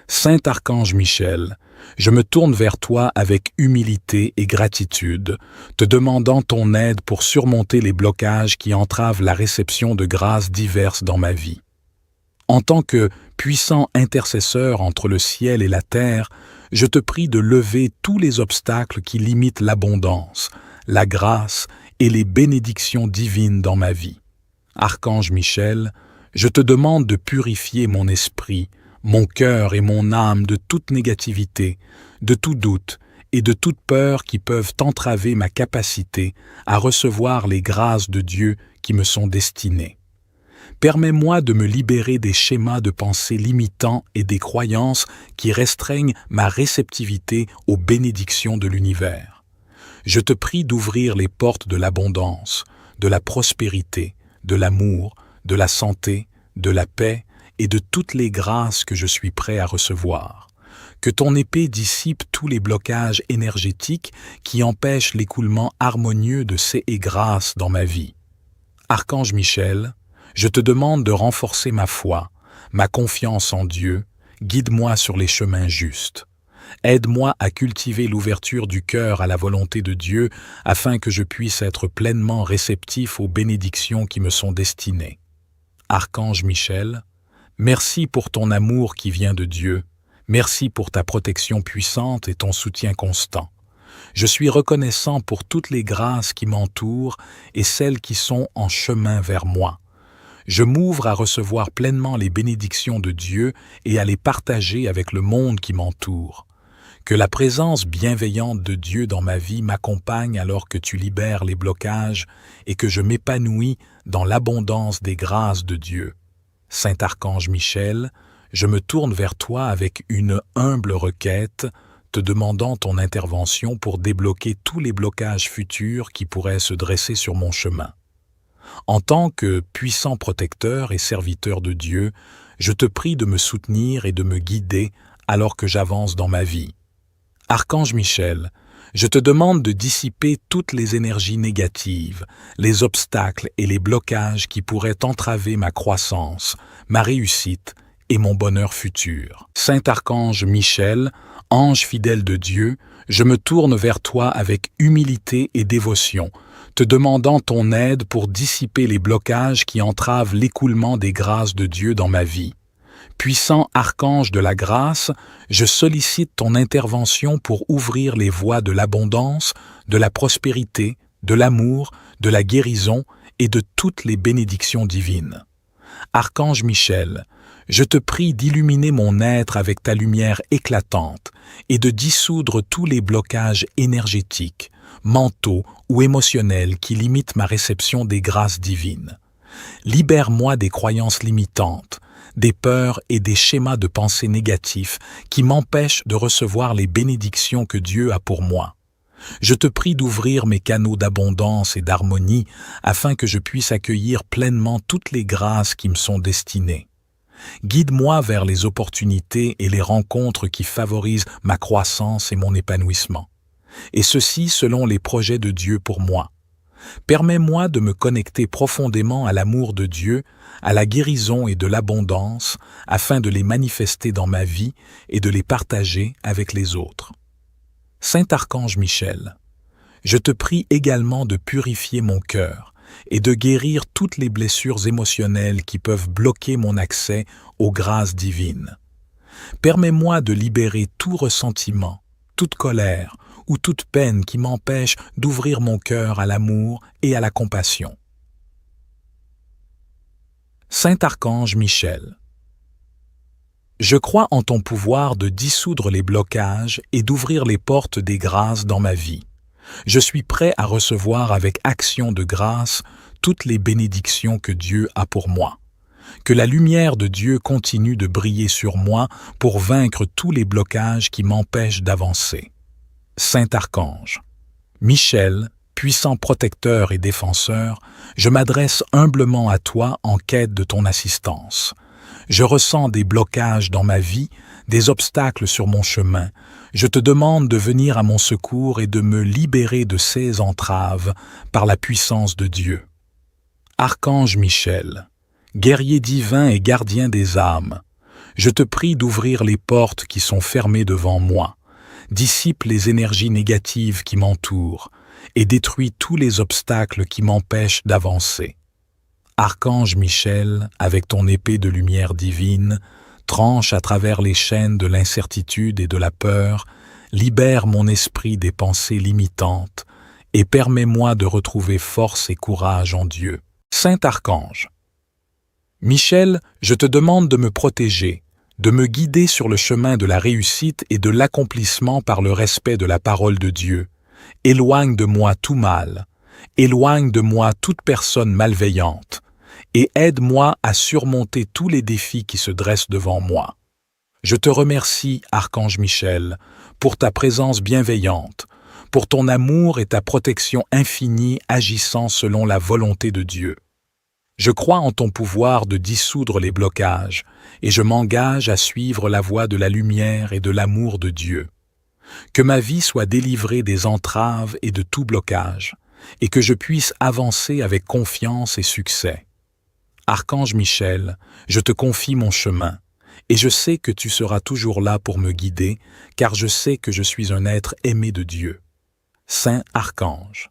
Saint Archange Michel, je me tourne vers toi avec humilité et gratitude, te demandant ton aide pour surmonter les blocages qui entravent la réception de grâces diverses dans ma vie. En tant que puissant intercesseur entre le ciel et la terre, je te prie de lever tous les obstacles qui limitent l'abondance, la grâce et les bénédictions divines dans ma vie. Archange Michel, je te demande de purifier mon esprit, mon cœur et mon âme de toute négativité, de tout doute et de toute peur qui peuvent entraver ma capacité à recevoir les grâces de Dieu qui me sont destinées. Permets-moi de me libérer des schémas de pensée limitants et des croyances qui restreignent ma réceptivité aux bénédictions de l'univers. Je te prie d'ouvrir les portes de l'abondance, de la prospérité, de l'amour, de la santé, de la paix et de toutes les grâces que je suis prêt à recevoir. Que ton épée dissipe tous les blocages énergétiques qui empêchent l'écoulement harmonieux de ces grâces dans ma vie. Archange Michel, je te demande de renforcer ma foi, ma confiance en Dieu, guide-moi sur les chemins justes. Aide-moi à cultiver l'ouverture du cœur à la volonté de Dieu afin que je puisse être pleinement réceptif aux bénédictions qui me sont destinées. Archange Michel, merci pour ton amour qui vient de Dieu, merci pour ta protection puissante et ton soutien constant. Je suis reconnaissant pour toutes les grâces qui m'entourent et celles qui sont en chemin vers moi. Je m'ouvre à recevoir pleinement les bénédictions de Dieu et à les partager avec le monde qui m'entoure. Que la présence bienveillante de Dieu dans ma vie m'accompagne alors que tu libères les blocages et que je m'épanouis dans l'abondance des grâces de Dieu. Saint Archange Michel, je me tourne vers toi avec une humble requête, te demandant ton intervention pour débloquer tous les blocages futurs qui pourraient se dresser sur mon chemin. En tant que puissant protecteur et serviteur de Dieu, je te prie de me soutenir et de me guider alors que j'avance dans ma vie. Archange Michel, je te demande de dissiper toutes les énergies négatives, les obstacles et les blocages qui pourraient entraver ma croissance, ma réussite et mon bonheur futur. Saint Archange Michel, ange fidèle de Dieu, je me tourne vers toi avec humilité et dévotion, te demandant ton aide pour dissiper les blocages qui entravent l'écoulement des grâces de Dieu dans ma vie. Puissant archange de la grâce, je sollicite ton intervention pour ouvrir les voies de l'abondance, de la prospérité, de l'amour, de la guérison et de toutes les bénédictions divines. Archange Michel, je te prie d'illuminer mon être avec ta lumière éclatante et de dissoudre tous les blocages énergétiques, mentaux ou émotionnels qui limitent ma réception des grâces divines. Libère-moi des croyances limitantes, des peurs et des schémas de pensée négatifs qui m'empêchent de recevoir les bénédictions que Dieu a pour moi. Je te prie d'ouvrir mes canaux d'abondance et d'harmonie afin que je puisse accueillir pleinement toutes les grâces qui me sont destinées. Guide-moi vers les opportunités et les rencontres qui favorisent ma croissance et mon épanouissement. Et ceci selon les projets de Dieu pour moi. Permets-moi de me connecter profondément à l'amour de Dieu, à la guérison et de l'abondance, afin de les manifester dans ma vie et de les partager avec les autres. Saint Archange Michel, je te prie également de purifier mon cœur et de guérir toutes les blessures émotionnelles qui peuvent bloquer mon accès aux grâces divines. Permets-moi de libérer tout ressentiment, toute colère ou toute peine qui m'empêche d'ouvrir mon cœur à l'amour et à la compassion. Saint Archange Michel, je crois en ton pouvoir de dissoudre les blocages et d'ouvrir les portes des grâces dans ma vie. Je suis prêt à recevoir avec action de grâce toutes les bénédictions que Dieu a pour moi. Que la lumière de Dieu continue de briller sur moi pour vaincre tous les blocages qui m'empêchent d'avancer. Saint Archange Michel, puissant protecteur et défenseur, je m'adresse humblement à toi en quête de ton assistance. Je ressens des blocages dans ma vie, des obstacles sur mon chemin. Je te demande de venir à mon secours et de me libérer de ces entraves par la puissance de Dieu. Archange Michel, guerrier divin et gardien des âmes, je te prie d'ouvrir les portes qui sont fermées devant moi, dissipe les énergies négatives qui m'entourent et détruis tous les obstacles qui m'empêchent d'avancer. Archange Michel, avec ton épée de lumière divine, tranche à travers les chaînes de l'incertitude et de la peur, libère mon esprit des pensées limitantes et permets-moi de retrouver force et courage en Dieu. Saint Archange Michel, je te demande de me protéger, de me guider sur le chemin de la réussite et de l'accomplissement par le respect de la parole de Dieu. Éloigne de moi tout mal, éloigne de moi toute personne malveillante, et aide-moi à surmonter tous les défis qui se dressent devant moi. Je te remercie, Archange Michel, pour ta présence bienveillante, pour ton amour et ta protection infinie agissant selon la volonté de Dieu. Je crois en ton pouvoir de dissoudre les blocages, et je m'engage à suivre la voie de la lumière et de l'amour de Dieu. Que ma vie soit délivrée des entraves et de tout blocage, et que je puisse avancer avec confiance et succès. Archange Michel, je te confie mon chemin, et je sais que tu seras toujours là pour me guider, car je sais que je suis un être aimé de Dieu. Saint Archange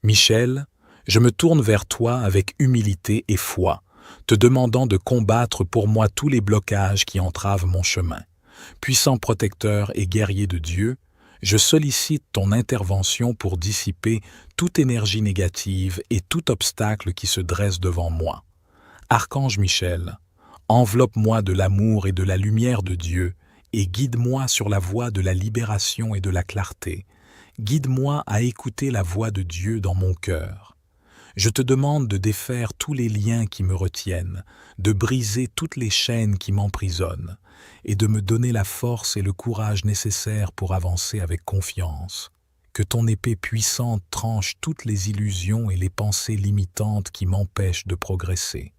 Michel, je me tourne vers toi avec humilité et foi, te demandant de combattre pour moi tous les blocages qui entravent mon chemin. Puissant protecteur et guerrier de Dieu, je sollicite ton intervention pour dissiper toute énergie négative et tout obstacle qui se dresse devant moi. Archange Michel, enveloppe-moi de l'amour et de la lumière de Dieu et guide-moi sur la voie de la libération et de la clarté. Guide-moi à écouter la voix de Dieu dans mon cœur. Je te demande de défaire tous les liens qui me retiennent, de briser toutes les chaînes qui m'emprisonnent, et de me donner la force et le courage nécessaires pour avancer avec confiance. Que ton épée puissante tranche toutes les illusions et les pensées limitantes qui m'empêchent de progresser.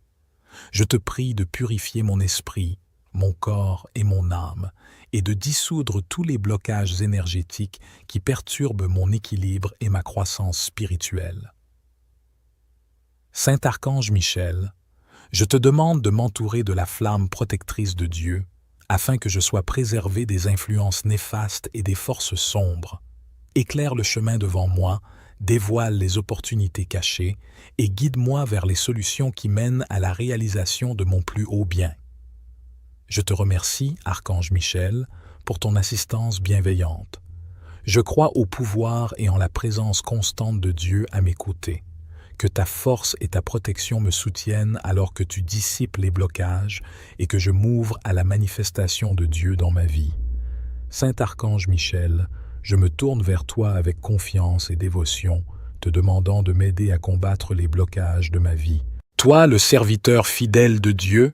Je te prie de purifier mon esprit, mon corps et mon âme, et de dissoudre tous les blocages énergétiques qui perturbent mon équilibre et ma croissance spirituelle. Saint Archange Michel, je te demande de m'entourer de la flamme protectrice de Dieu, afin que je sois préservé des influences néfastes et des forces sombres. Éclaire le chemin devant moi, dévoile les opportunités cachées et guide-moi vers les solutions qui mènent à la réalisation de mon plus haut bien. Je te remercie, Archange Michel, pour ton assistance bienveillante. Je crois au pouvoir et en la présence constante de Dieu à mes côtés. Que ta force et ta protection me soutiennent alors que tu dissipes les blocages et que je m'ouvre à la manifestation de Dieu dans ma vie. Saint Archange Michel, je me tourne vers toi avec confiance et dévotion, te demandant de m'aider à combattre les blocages de ma vie. Toi, le serviteur fidèle de Dieu,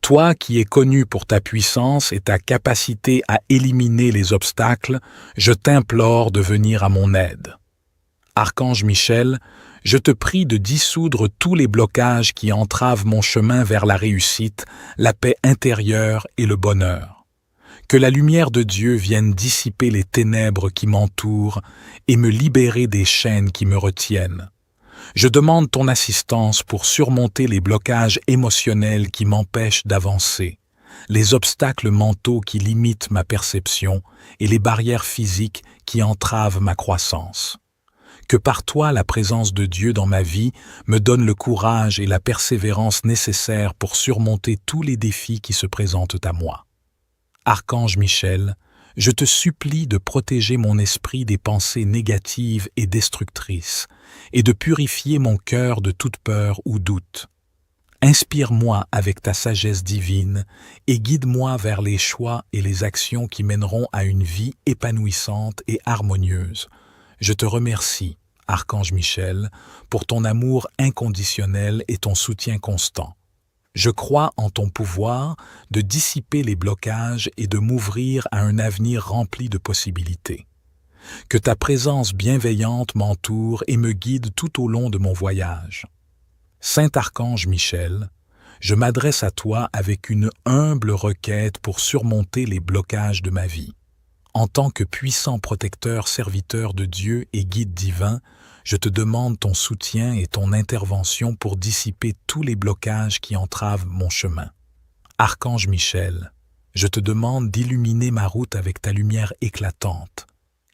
toi qui es connu pour ta puissance et ta capacité à éliminer les obstacles, je t'implore de venir à mon aide. Archange Michel, je te prie de dissoudre tous les blocages qui entravent mon chemin vers la réussite, la paix intérieure et le bonheur. Que la lumière de Dieu vienne dissiper les ténèbres qui m'entourent et me libérer des chaînes qui me retiennent. Je demande ton assistance pour surmonter les blocages émotionnels qui m'empêchent d'avancer, les obstacles mentaux qui limitent ma perception et les barrières physiques qui entravent ma croissance. Que par toi la présence de Dieu dans ma vie me donne le courage et la persévérance nécessaires pour surmonter tous les défis qui se présentent à moi. Archange Michel, je te supplie de protéger mon esprit des pensées négatives et destructrices et de purifier mon cœur de toute peur ou doute. Inspire-moi avec ta sagesse divine et guide-moi vers les choix et les actions qui mèneront à une vie épanouissante et harmonieuse. Je te remercie, Archange Michel, pour ton amour inconditionnel et ton soutien constant. Je crois en ton pouvoir de dissiper les blocages et de m'ouvrir à un avenir rempli de possibilités. Que ta présence bienveillante m'entoure et me guide tout au long de mon voyage. Saint Archange Michel, je m'adresse à toi avec une humble requête pour surmonter les blocages de ma vie. En tant que puissant protecteur, serviteur de Dieu et guide divin, je te demande ton soutien et ton intervention pour dissiper tous les blocages qui entravent mon chemin. Archange Michel, je te demande d'illuminer ma route avec ta lumière éclatante.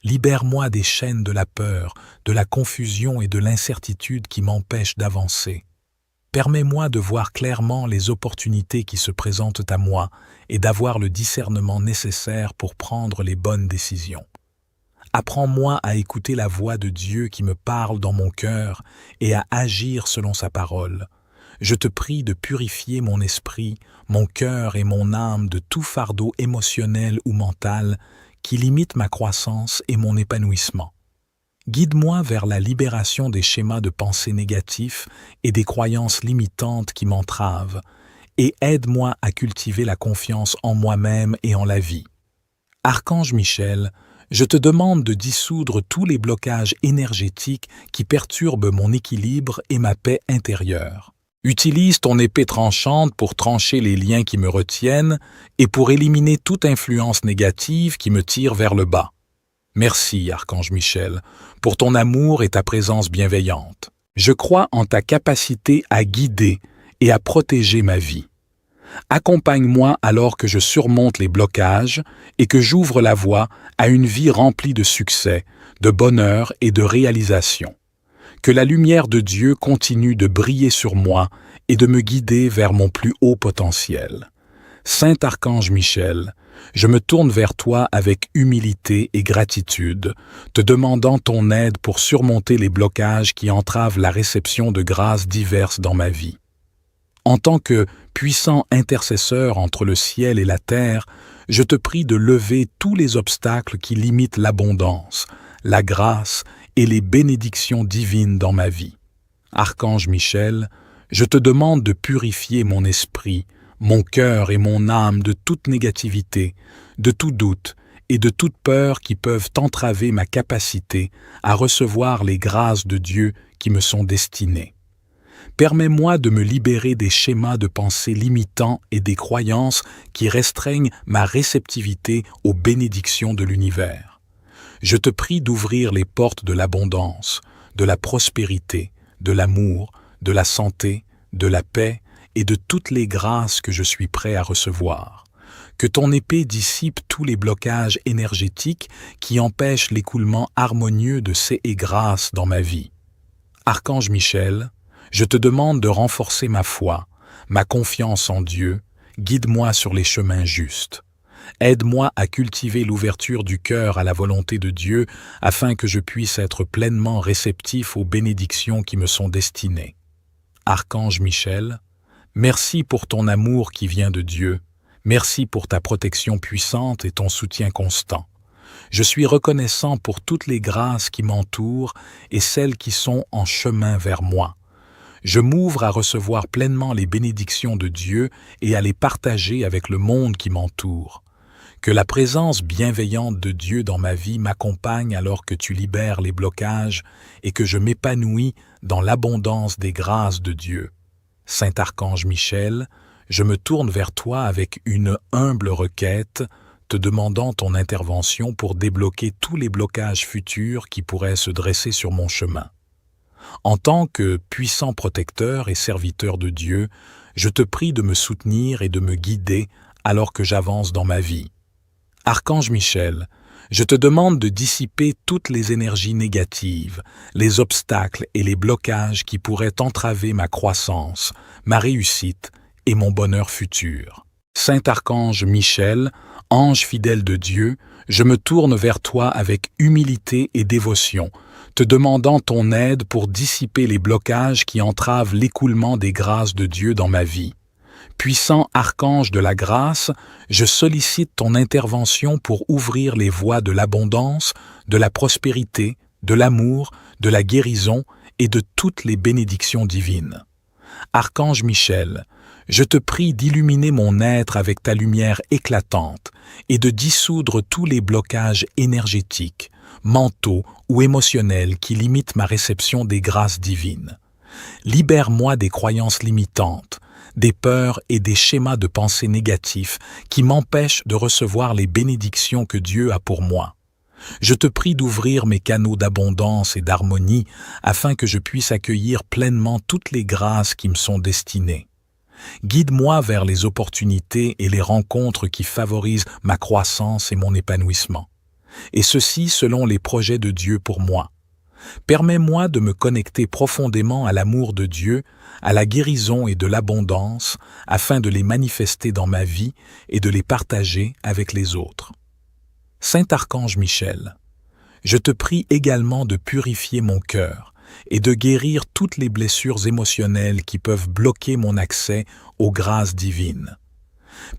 Libère-moi des chaînes de la peur, de la confusion et de l'incertitude qui m'empêchent d'avancer. Permets-moi de voir clairement les opportunités qui se présentent à moi et d'avoir le discernement nécessaire pour prendre les bonnes décisions. Apprends-moi à écouter la voix de Dieu qui me parle dans mon cœur et à agir selon sa parole. Je te prie de purifier mon esprit, mon cœur et mon âme de tout fardeau émotionnel ou mental qui limite ma croissance et mon épanouissement. Guide-moi vers la libération des schémas de pensée négatifs et des croyances limitantes qui m'entravent, et aide-moi à cultiver la confiance en moi-même et en la vie. Archange Michel, je te demande de dissoudre tous les blocages énergétiques qui perturbent mon équilibre et ma paix intérieure. Utilise ton épée tranchante pour trancher les liens qui me retiennent et pour éliminer toute influence négative qui me tire vers le bas. Merci, Archange Michel, pour ton amour et ta présence bienveillante. Je crois en ta capacité à guider et à protéger ma vie. Accompagne-moi alors que je surmonte les blocages et que j'ouvre la voie à une vie remplie de succès, de bonheur et de réalisation. Que la lumière de Dieu continue de briller sur moi et de me guider vers mon plus haut potentiel. Saint Archange Michel, je me tourne vers toi avec humilité et gratitude, te demandant ton aide pour surmonter les blocages qui entravent la réception de grâces diverses dans ma vie. En tant que puissant intercesseur entre le ciel et la terre, je te prie de lever tous les obstacles qui limitent l'abondance, la grâce et les bénédictions divines dans ma vie. Archange Michel, je te demande de purifier mon esprit, mon cœur et mon âme de toute négativité, de tout doute et de toute peur qui peuvent entraver ma capacité à recevoir les grâces de Dieu qui me sont destinées. Permets-moi de me libérer des schémas de pensée limitants et des croyances qui restreignent ma réceptivité aux bénédictions de l'univers. Je te prie d'ouvrir les portes de l'abondance, de la prospérité, de l'amour, de la santé, de la paix et de toutes les grâces que je suis prêt à recevoir. Que ton épée dissipe tous les blocages énergétiques qui empêchent l'écoulement harmonieux de ces grâces dans ma vie. Archange Michel, je te demande de renforcer ma foi, ma confiance en Dieu, guide-moi sur les chemins justes. Aide-moi à cultiver l'ouverture du cœur à la volonté de Dieu afin que je puisse être pleinement réceptif aux bénédictions qui me sont destinées. Archange Michel, merci pour ton amour qui vient de Dieu, merci pour ta protection puissante et ton soutien constant. Je suis reconnaissant pour toutes les grâces qui m'entourent et celles qui sont en chemin vers moi. Je m'ouvre à recevoir pleinement les bénédictions de Dieu et à les partager avec le monde qui m'entoure. Que la présence bienveillante de Dieu dans ma vie m'accompagne alors que tu libères les blocages et que je m'épanouis dans l'abondance des grâces de Dieu. Saint Archange Michel, je me tourne vers toi avec une humble requête, te demandant ton intervention pour débloquer tous les blocages futurs qui pourraient se dresser sur mon chemin. En tant que puissant protecteur et serviteur de Dieu, je te prie de me soutenir et de me guider alors que j'avance dans ma vie. Archange Michel, je te demande de dissiper toutes les énergies négatives, les obstacles et les blocages qui pourraient entraver ma croissance, ma réussite et mon bonheur futur. Saint Archange Michel, ange fidèle de Dieu, je me tourne vers toi avec humilité et dévotion, te demandant ton aide pour dissiper les blocages qui entravent l'écoulement des grâces de Dieu dans ma vie. Puissant archange de la grâce, je sollicite ton intervention pour ouvrir les voies de l'abondance, de la prospérité, de l'amour, de la guérison et de toutes les bénédictions divines. Archange Michel, je te prie d'illuminer mon être avec ta lumière éclatante et de dissoudre tous les blocages énergétiques, mentaux ou émotionnels qui limitent ma réception des grâces divines. Libère-moi des croyances limitantes, des peurs et des schémas de pensée négatifs qui m'empêchent de recevoir les bénédictions que Dieu a pour moi. Je te prie d'ouvrir mes canaux d'abondance et d'harmonie afin que je puisse accueillir pleinement toutes les grâces qui me sont destinées. Guide-moi vers les opportunités et les rencontres qui favorisent ma croissance et mon épanouissement. Et ceci selon les projets de Dieu pour moi. Permets-moi de me connecter profondément à l'amour de Dieu, à la guérison et de l'abondance, afin de les manifester dans ma vie et de les partager avec les autres. Saint Archange Michel, je te prie également de purifier mon cœur et de guérir toutes les blessures émotionnelles qui peuvent bloquer mon accès aux grâces divines.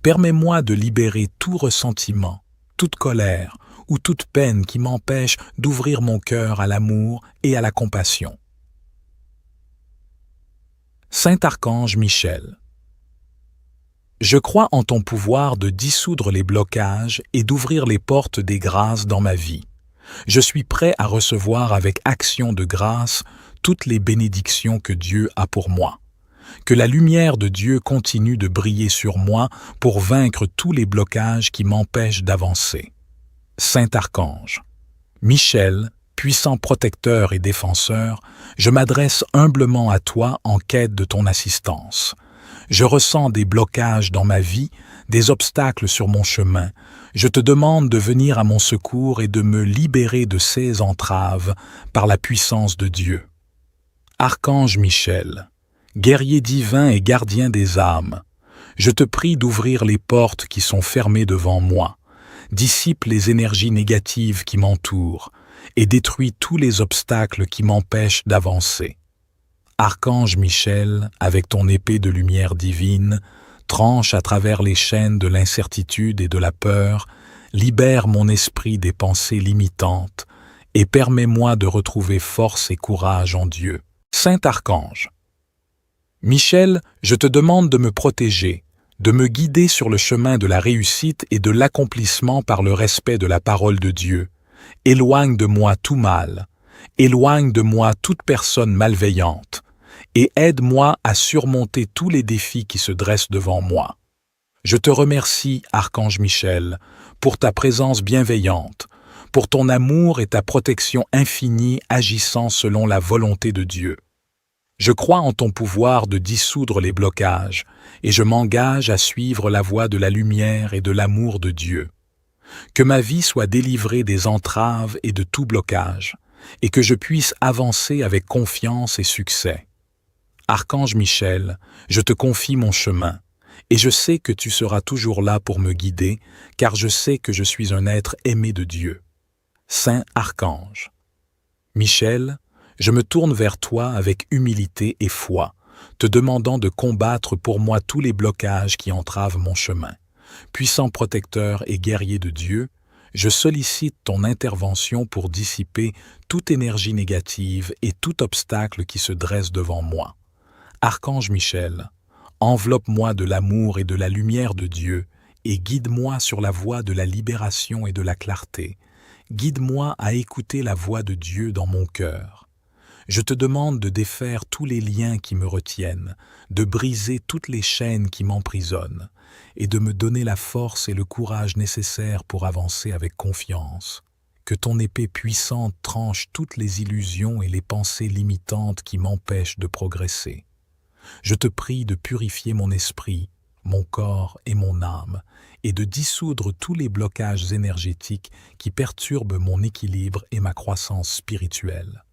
Permets-moi de libérer tout ressentiment, toute colère ou toute peine qui m'empêche d'ouvrir mon cœur à l'amour et à la compassion. Saint Archange Michel, je crois en ton pouvoir de dissoudre les blocages et d'ouvrir les portes des grâces dans ma vie. Je suis prêt à recevoir avec action de grâce toutes les bénédictions que Dieu a pour moi. Que la lumière de Dieu continue de briller sur moi pour vaincre tous les blocages qui m'empêchent d'avancer. Saint Archange Michel, puissant protecteur et défenseur, je m'adresse humblement à toi en quête de ton assistance. Je ressens des blocages dans ma vie, des obstacles sur mon chemin. Je te demande de venir à mon secours et de me libérer de ces entraves par la puissance de Dieu. Archange Michel, guerrier divin et gardien des âmes, je te prie d'ouvrir les portes qui sont fermées devant moi. Dissipe les énergies négatives qui m'entourent et détruis tous les obstacles qui m'empêchent d'avancer. Archange Michel, avec ton épée de lumière divine, tranche à travers les chaînes de l'incertitude et de la peur, libère mon esprit des pensées limitantes et permets-moi de retrouver force et courage en Dieu. Saint Archange Michel, je te demande de me protéger, de me guider sur le chemin de la réussite et de l'accomplissement par le respect de la parole de Dieu. Éloigne de moi tout mal, éloigne de moi toute personne malveillante, et aide-moi à surmonter tous les défis qui se dressent devant moi. Je te remercie, Archange Michel, pour ta présence bienveillante, pour ton amour et ta protection infinie agissant selon la volonté de Dieu. Je crois en ton pouvoir de dissoudre les blocages et je m'engage à suivre la voie de la lumière et de l'amour de Dieu. Que ma vie soit délivrée des entraves et de tout blocage et que je puisse avancer avec confiance et succès. Archange Michel, je te confie mon chemin et je sais que tu seras toujours là pour me guider car je sais que je suis un être aimé de Dieu. Saint Archange Michel, je me tourne vers toi avec humilité et foi, te demandant de combattre pour moi tous les blocages qui entravent mon chemin. Puissant protecteur et guerrier de Dieu, Je sollicite ton intervention pour dissiper toute énergie négative et tout obstacle qui se dresse devant moi. Archange Michel, enveloppe-moi de l'amour et de la lumière de Dieu et guide-moi sur la voie de la libération et de la clarté. Guide-moi à écouter la voix de Dieu dans mon cœur. Je te demande de défaire tous les liens qui me retiennent, de briser toutes les chaînes qui m'emprisonnent, et de me donner la force et le courage nécessaires pour avancer avec confiance. Que ton épée puissante tranche toutes les illusions et les pensées limitantes qui m'empêchent de progresser. Je te prie de purifier mon esprit, mon corps et mon âme, et de dissoudre tous les blocages énergétiques qui perturbent mon équilibre et ma croissance spirituelle.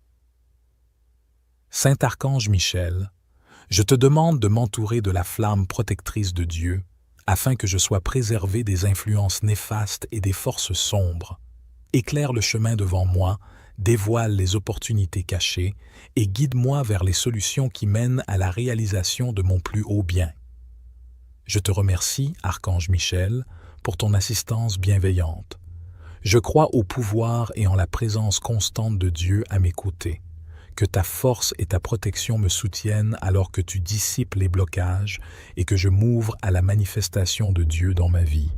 Saint Archange Michel, je te demande de m'entourer de la flamme protectrice de Dieu, afin que je sois préservé des influences néfastes et des forces sombres. Éclaire le chemin devant moi, dévoile les opportunités cachées et guide-moi vers les solutions qui mènent à la réalisation de mon plus haut bien. Je te remercie, Archange Michel, pour ton assistance bienveillante. Je crois au pouvoir et en la présence constante de Dieu à mes côtés. Que ta force et ta protection me soutiennent alors que tu dissipes les blocages et que je m'ouvre à la manifestation de Dieu dans ma vie.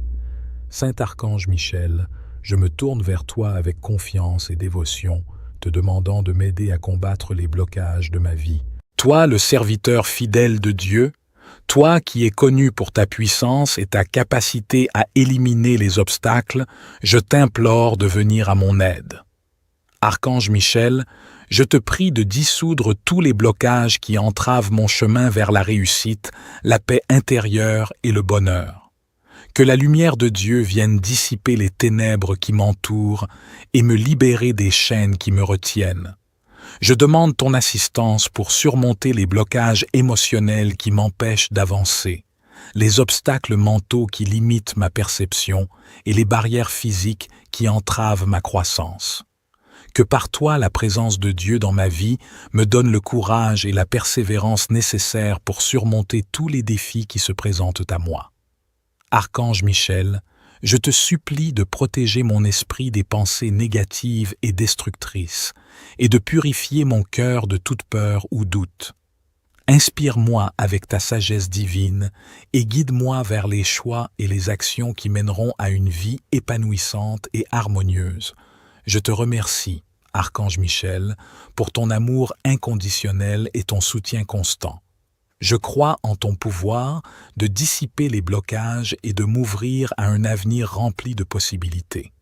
Saint Archange Michel, je me tourne vers toi avec confiance et dévotion, te demandant de m'aider à combattre les blocages de ma vie. Toi, le serviteur fidèle de Dieu, toi qui es connu pour ta puissance et ta capacité à éliminer les obstacles, je t'implore de venir à mon aide. Archange Michel, je te prie de dissoudre tous les blocages qui entravent mon chemin vers la réussite, la paix intérieure et le bonheur. Que la lumière de Dieu vienne dissiper les ténèbres qui m'entourent et me libérer des chaînes qui me retiennent. Je demande ton assistance pour surmonter les blocages émotionnels qui m'empêchent d'avancer, les obstacles mentaux qui limitent ma perception et les barrières physiques qui entravent ma croissance. Que par toi la présence de Dieu dans ma vie me donne le courage et la persévérance nécessaires pour surmonter tous les défis qui se présentent à moi. Archange Michel, je te supplie de protéger mon esprit des pensées négatives et destructrices et de purifier mon cœur de toute peur ou doute. Inspire-moi avec ta sagesse divine et guide-moi vers les choix et les actions qui mèneront à une vie épanouissante et harmonieuse. Je te remercie, Archange Michel, pour ton amour inconditionnel et ton soutien constant. Je crois en ton pouvoir de dissiper les blocages et de m'ouvrir à un avenir rempli de possibilités.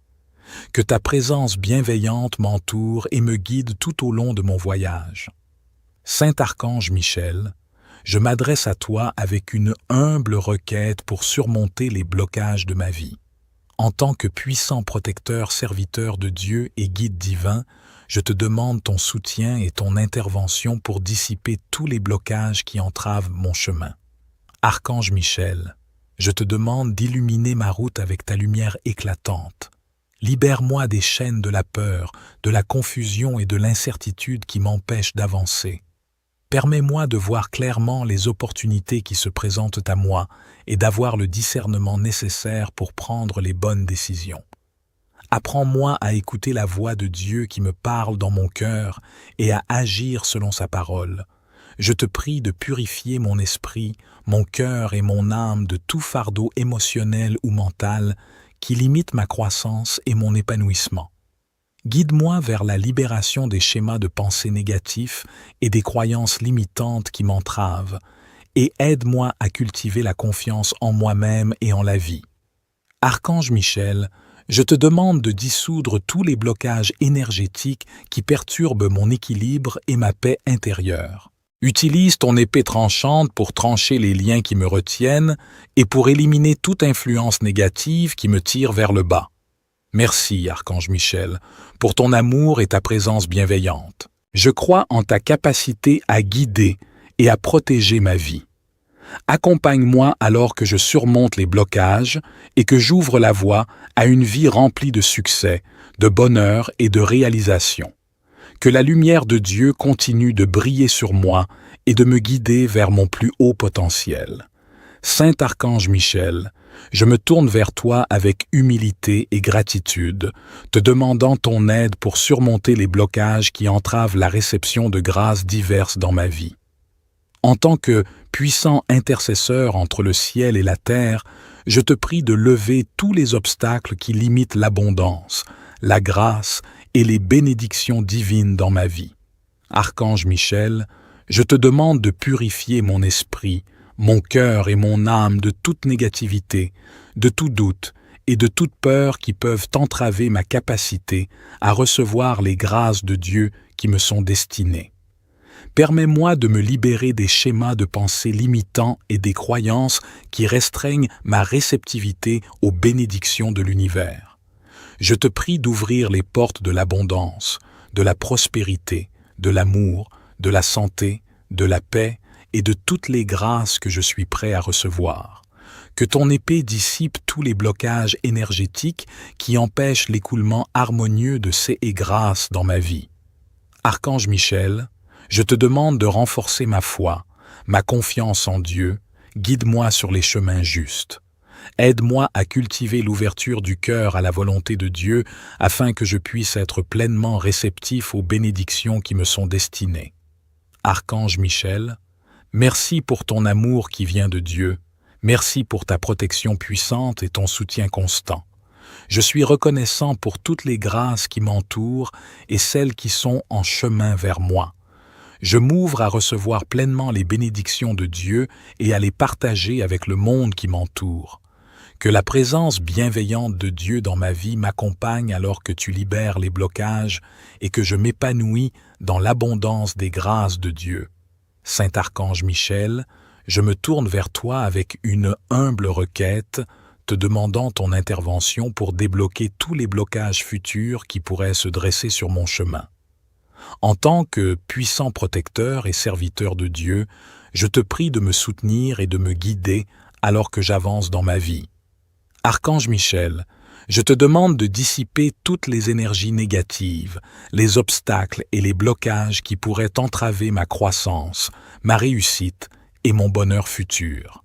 Que ta présence bienveillante m'entoure et me guide tout au long de mon voyage. Saint Archange Michel, je m'adresse à toi avec une humble requête pour surmonter les blocages de ma vie. En tant que puissant protecteur, serviteur de Dieu et guide divin, je te demande ton soutien et ton intervention pour dissiper tous les blocages qui entravent mon chemin. Archange Michel, je te demande d'illuminer ma route avec ta lumière éclatante. Libère-moi des chaînes de la peur, de la confusion et de l'incertitude qui m'empêchent d'avancer. Permets-moi de voir clairement les opportunités qui se présentent à moi et d'avoir le discernement nécessaire pour prendre les bonnes décisions. Apprends-moi à écouter la voix de Dieu qui me parle dans mon cœur et à agir selon sa parole. Je te prie de purifier mon esprit, mon cœur et mon âme de tout fardeau émotionnel ou mental qui limite ma croissance et mon épanouissement. Guide-moi vers la libération des schémas de pensée négatifs et des croyances limitantes qui m'entravent, et aide-moi à cultiver la confiance en moi-même et en la vie. Archange Michel, je te demande de dissoudre tous les blocages énergétiques qui perturbent mon équilibre et ma paix intérieure. Utilise ton épée tranchante pour trancher les liens qui me retiennent et pour éliminer toute influence négative qui me tire vers le bas. Merci, Archange Michel, pour ton amour et ta présence bienveillante. Je crois en ta capacité à guider et à protéger ma vie. Accompagne-moi alors que je surmonte les blocages et que j'ouvre la voie à une vie remplie de succès, de bonheur et de réalisation. Que la lumière de Dieu continue de briller sur moi et de me guider vers mon plus haut potentiel. Saint Archange Michel, je me tourne vers toi avec humilité et gratitude, te demandant ton aide pour surmonter les blocages qui entravent la réception de grâces diverses dans ma vie. En tant que puissant intercesseur entre le ciel et la terre, je te prie de lever tous les obstacles qui limitent l'abondance, la grâce et les bénédictions divines dans ma vie. Archange Michel, je te demande de purifier mon esprit, mon cœur et mon âme de toute négativité, de tout doute et de toute peur qui peuvent entraver ma capacité à recevoir les grâces de Dieu qui me sont destinées. Permets-moi de me libérer des schémas de pensée limitants et des croyances qui restreignent ma réceptivité aux bénédictions de l'univers. Je te prie d'ouvrir les portes de l'abondance, de la prospérité, de l'amour, de la santé, de la paix et de toutes les grâces que je suis prêt à recevoir. Que ton épée dissipe tous les blocages énergétiques qui empêchent l'écoulement harmonieux de ces grâces dans ma vie. Archange Michel, je te demande de renforcer ma foi, ma confiance en Dieu, guide-moi sur les chemins justes. Aide-moi à cultiver l'ouverture du cœur à la volonté de Dieu afin que je puisse être pleinement réceptif aux bénédictions qui me sont destinées. Archange Michel, merci pour ton amour qui vient de Dieu, merci pour ta protection puissante et ton soutien constant. Je suis reconnaissant pour toutes les grâces qui m'entourent et celles qui sont en chemin vers moi. Je m'ouvre à recevoir pleinement les bénédictions de Dieu et à les partager avec le monde qui m'entoure. Que la présence bienveillante de Dieu dans ma vie m'accompagne alors que tu libères les blocages et que je m'épanouis dans l'abondance des grâces de Dieu. Saint Archange Michel, je me tourne vers toi avec une humble requête, te demandant ton intervention pour débloquer tous les blocages futurs qui pourraient se dresser sur mon chemin. En tant que puissant protecteur et serviteur de Dieu, je te prie de me soutenir et de me guider alors que j'avance dans ma vie. Archange Michel, je te demande de dissiper toutes les énergies négatives, les obstacles et les blocages qui pourraient entraver ma croissance, ma réussite et mon bonheur futur.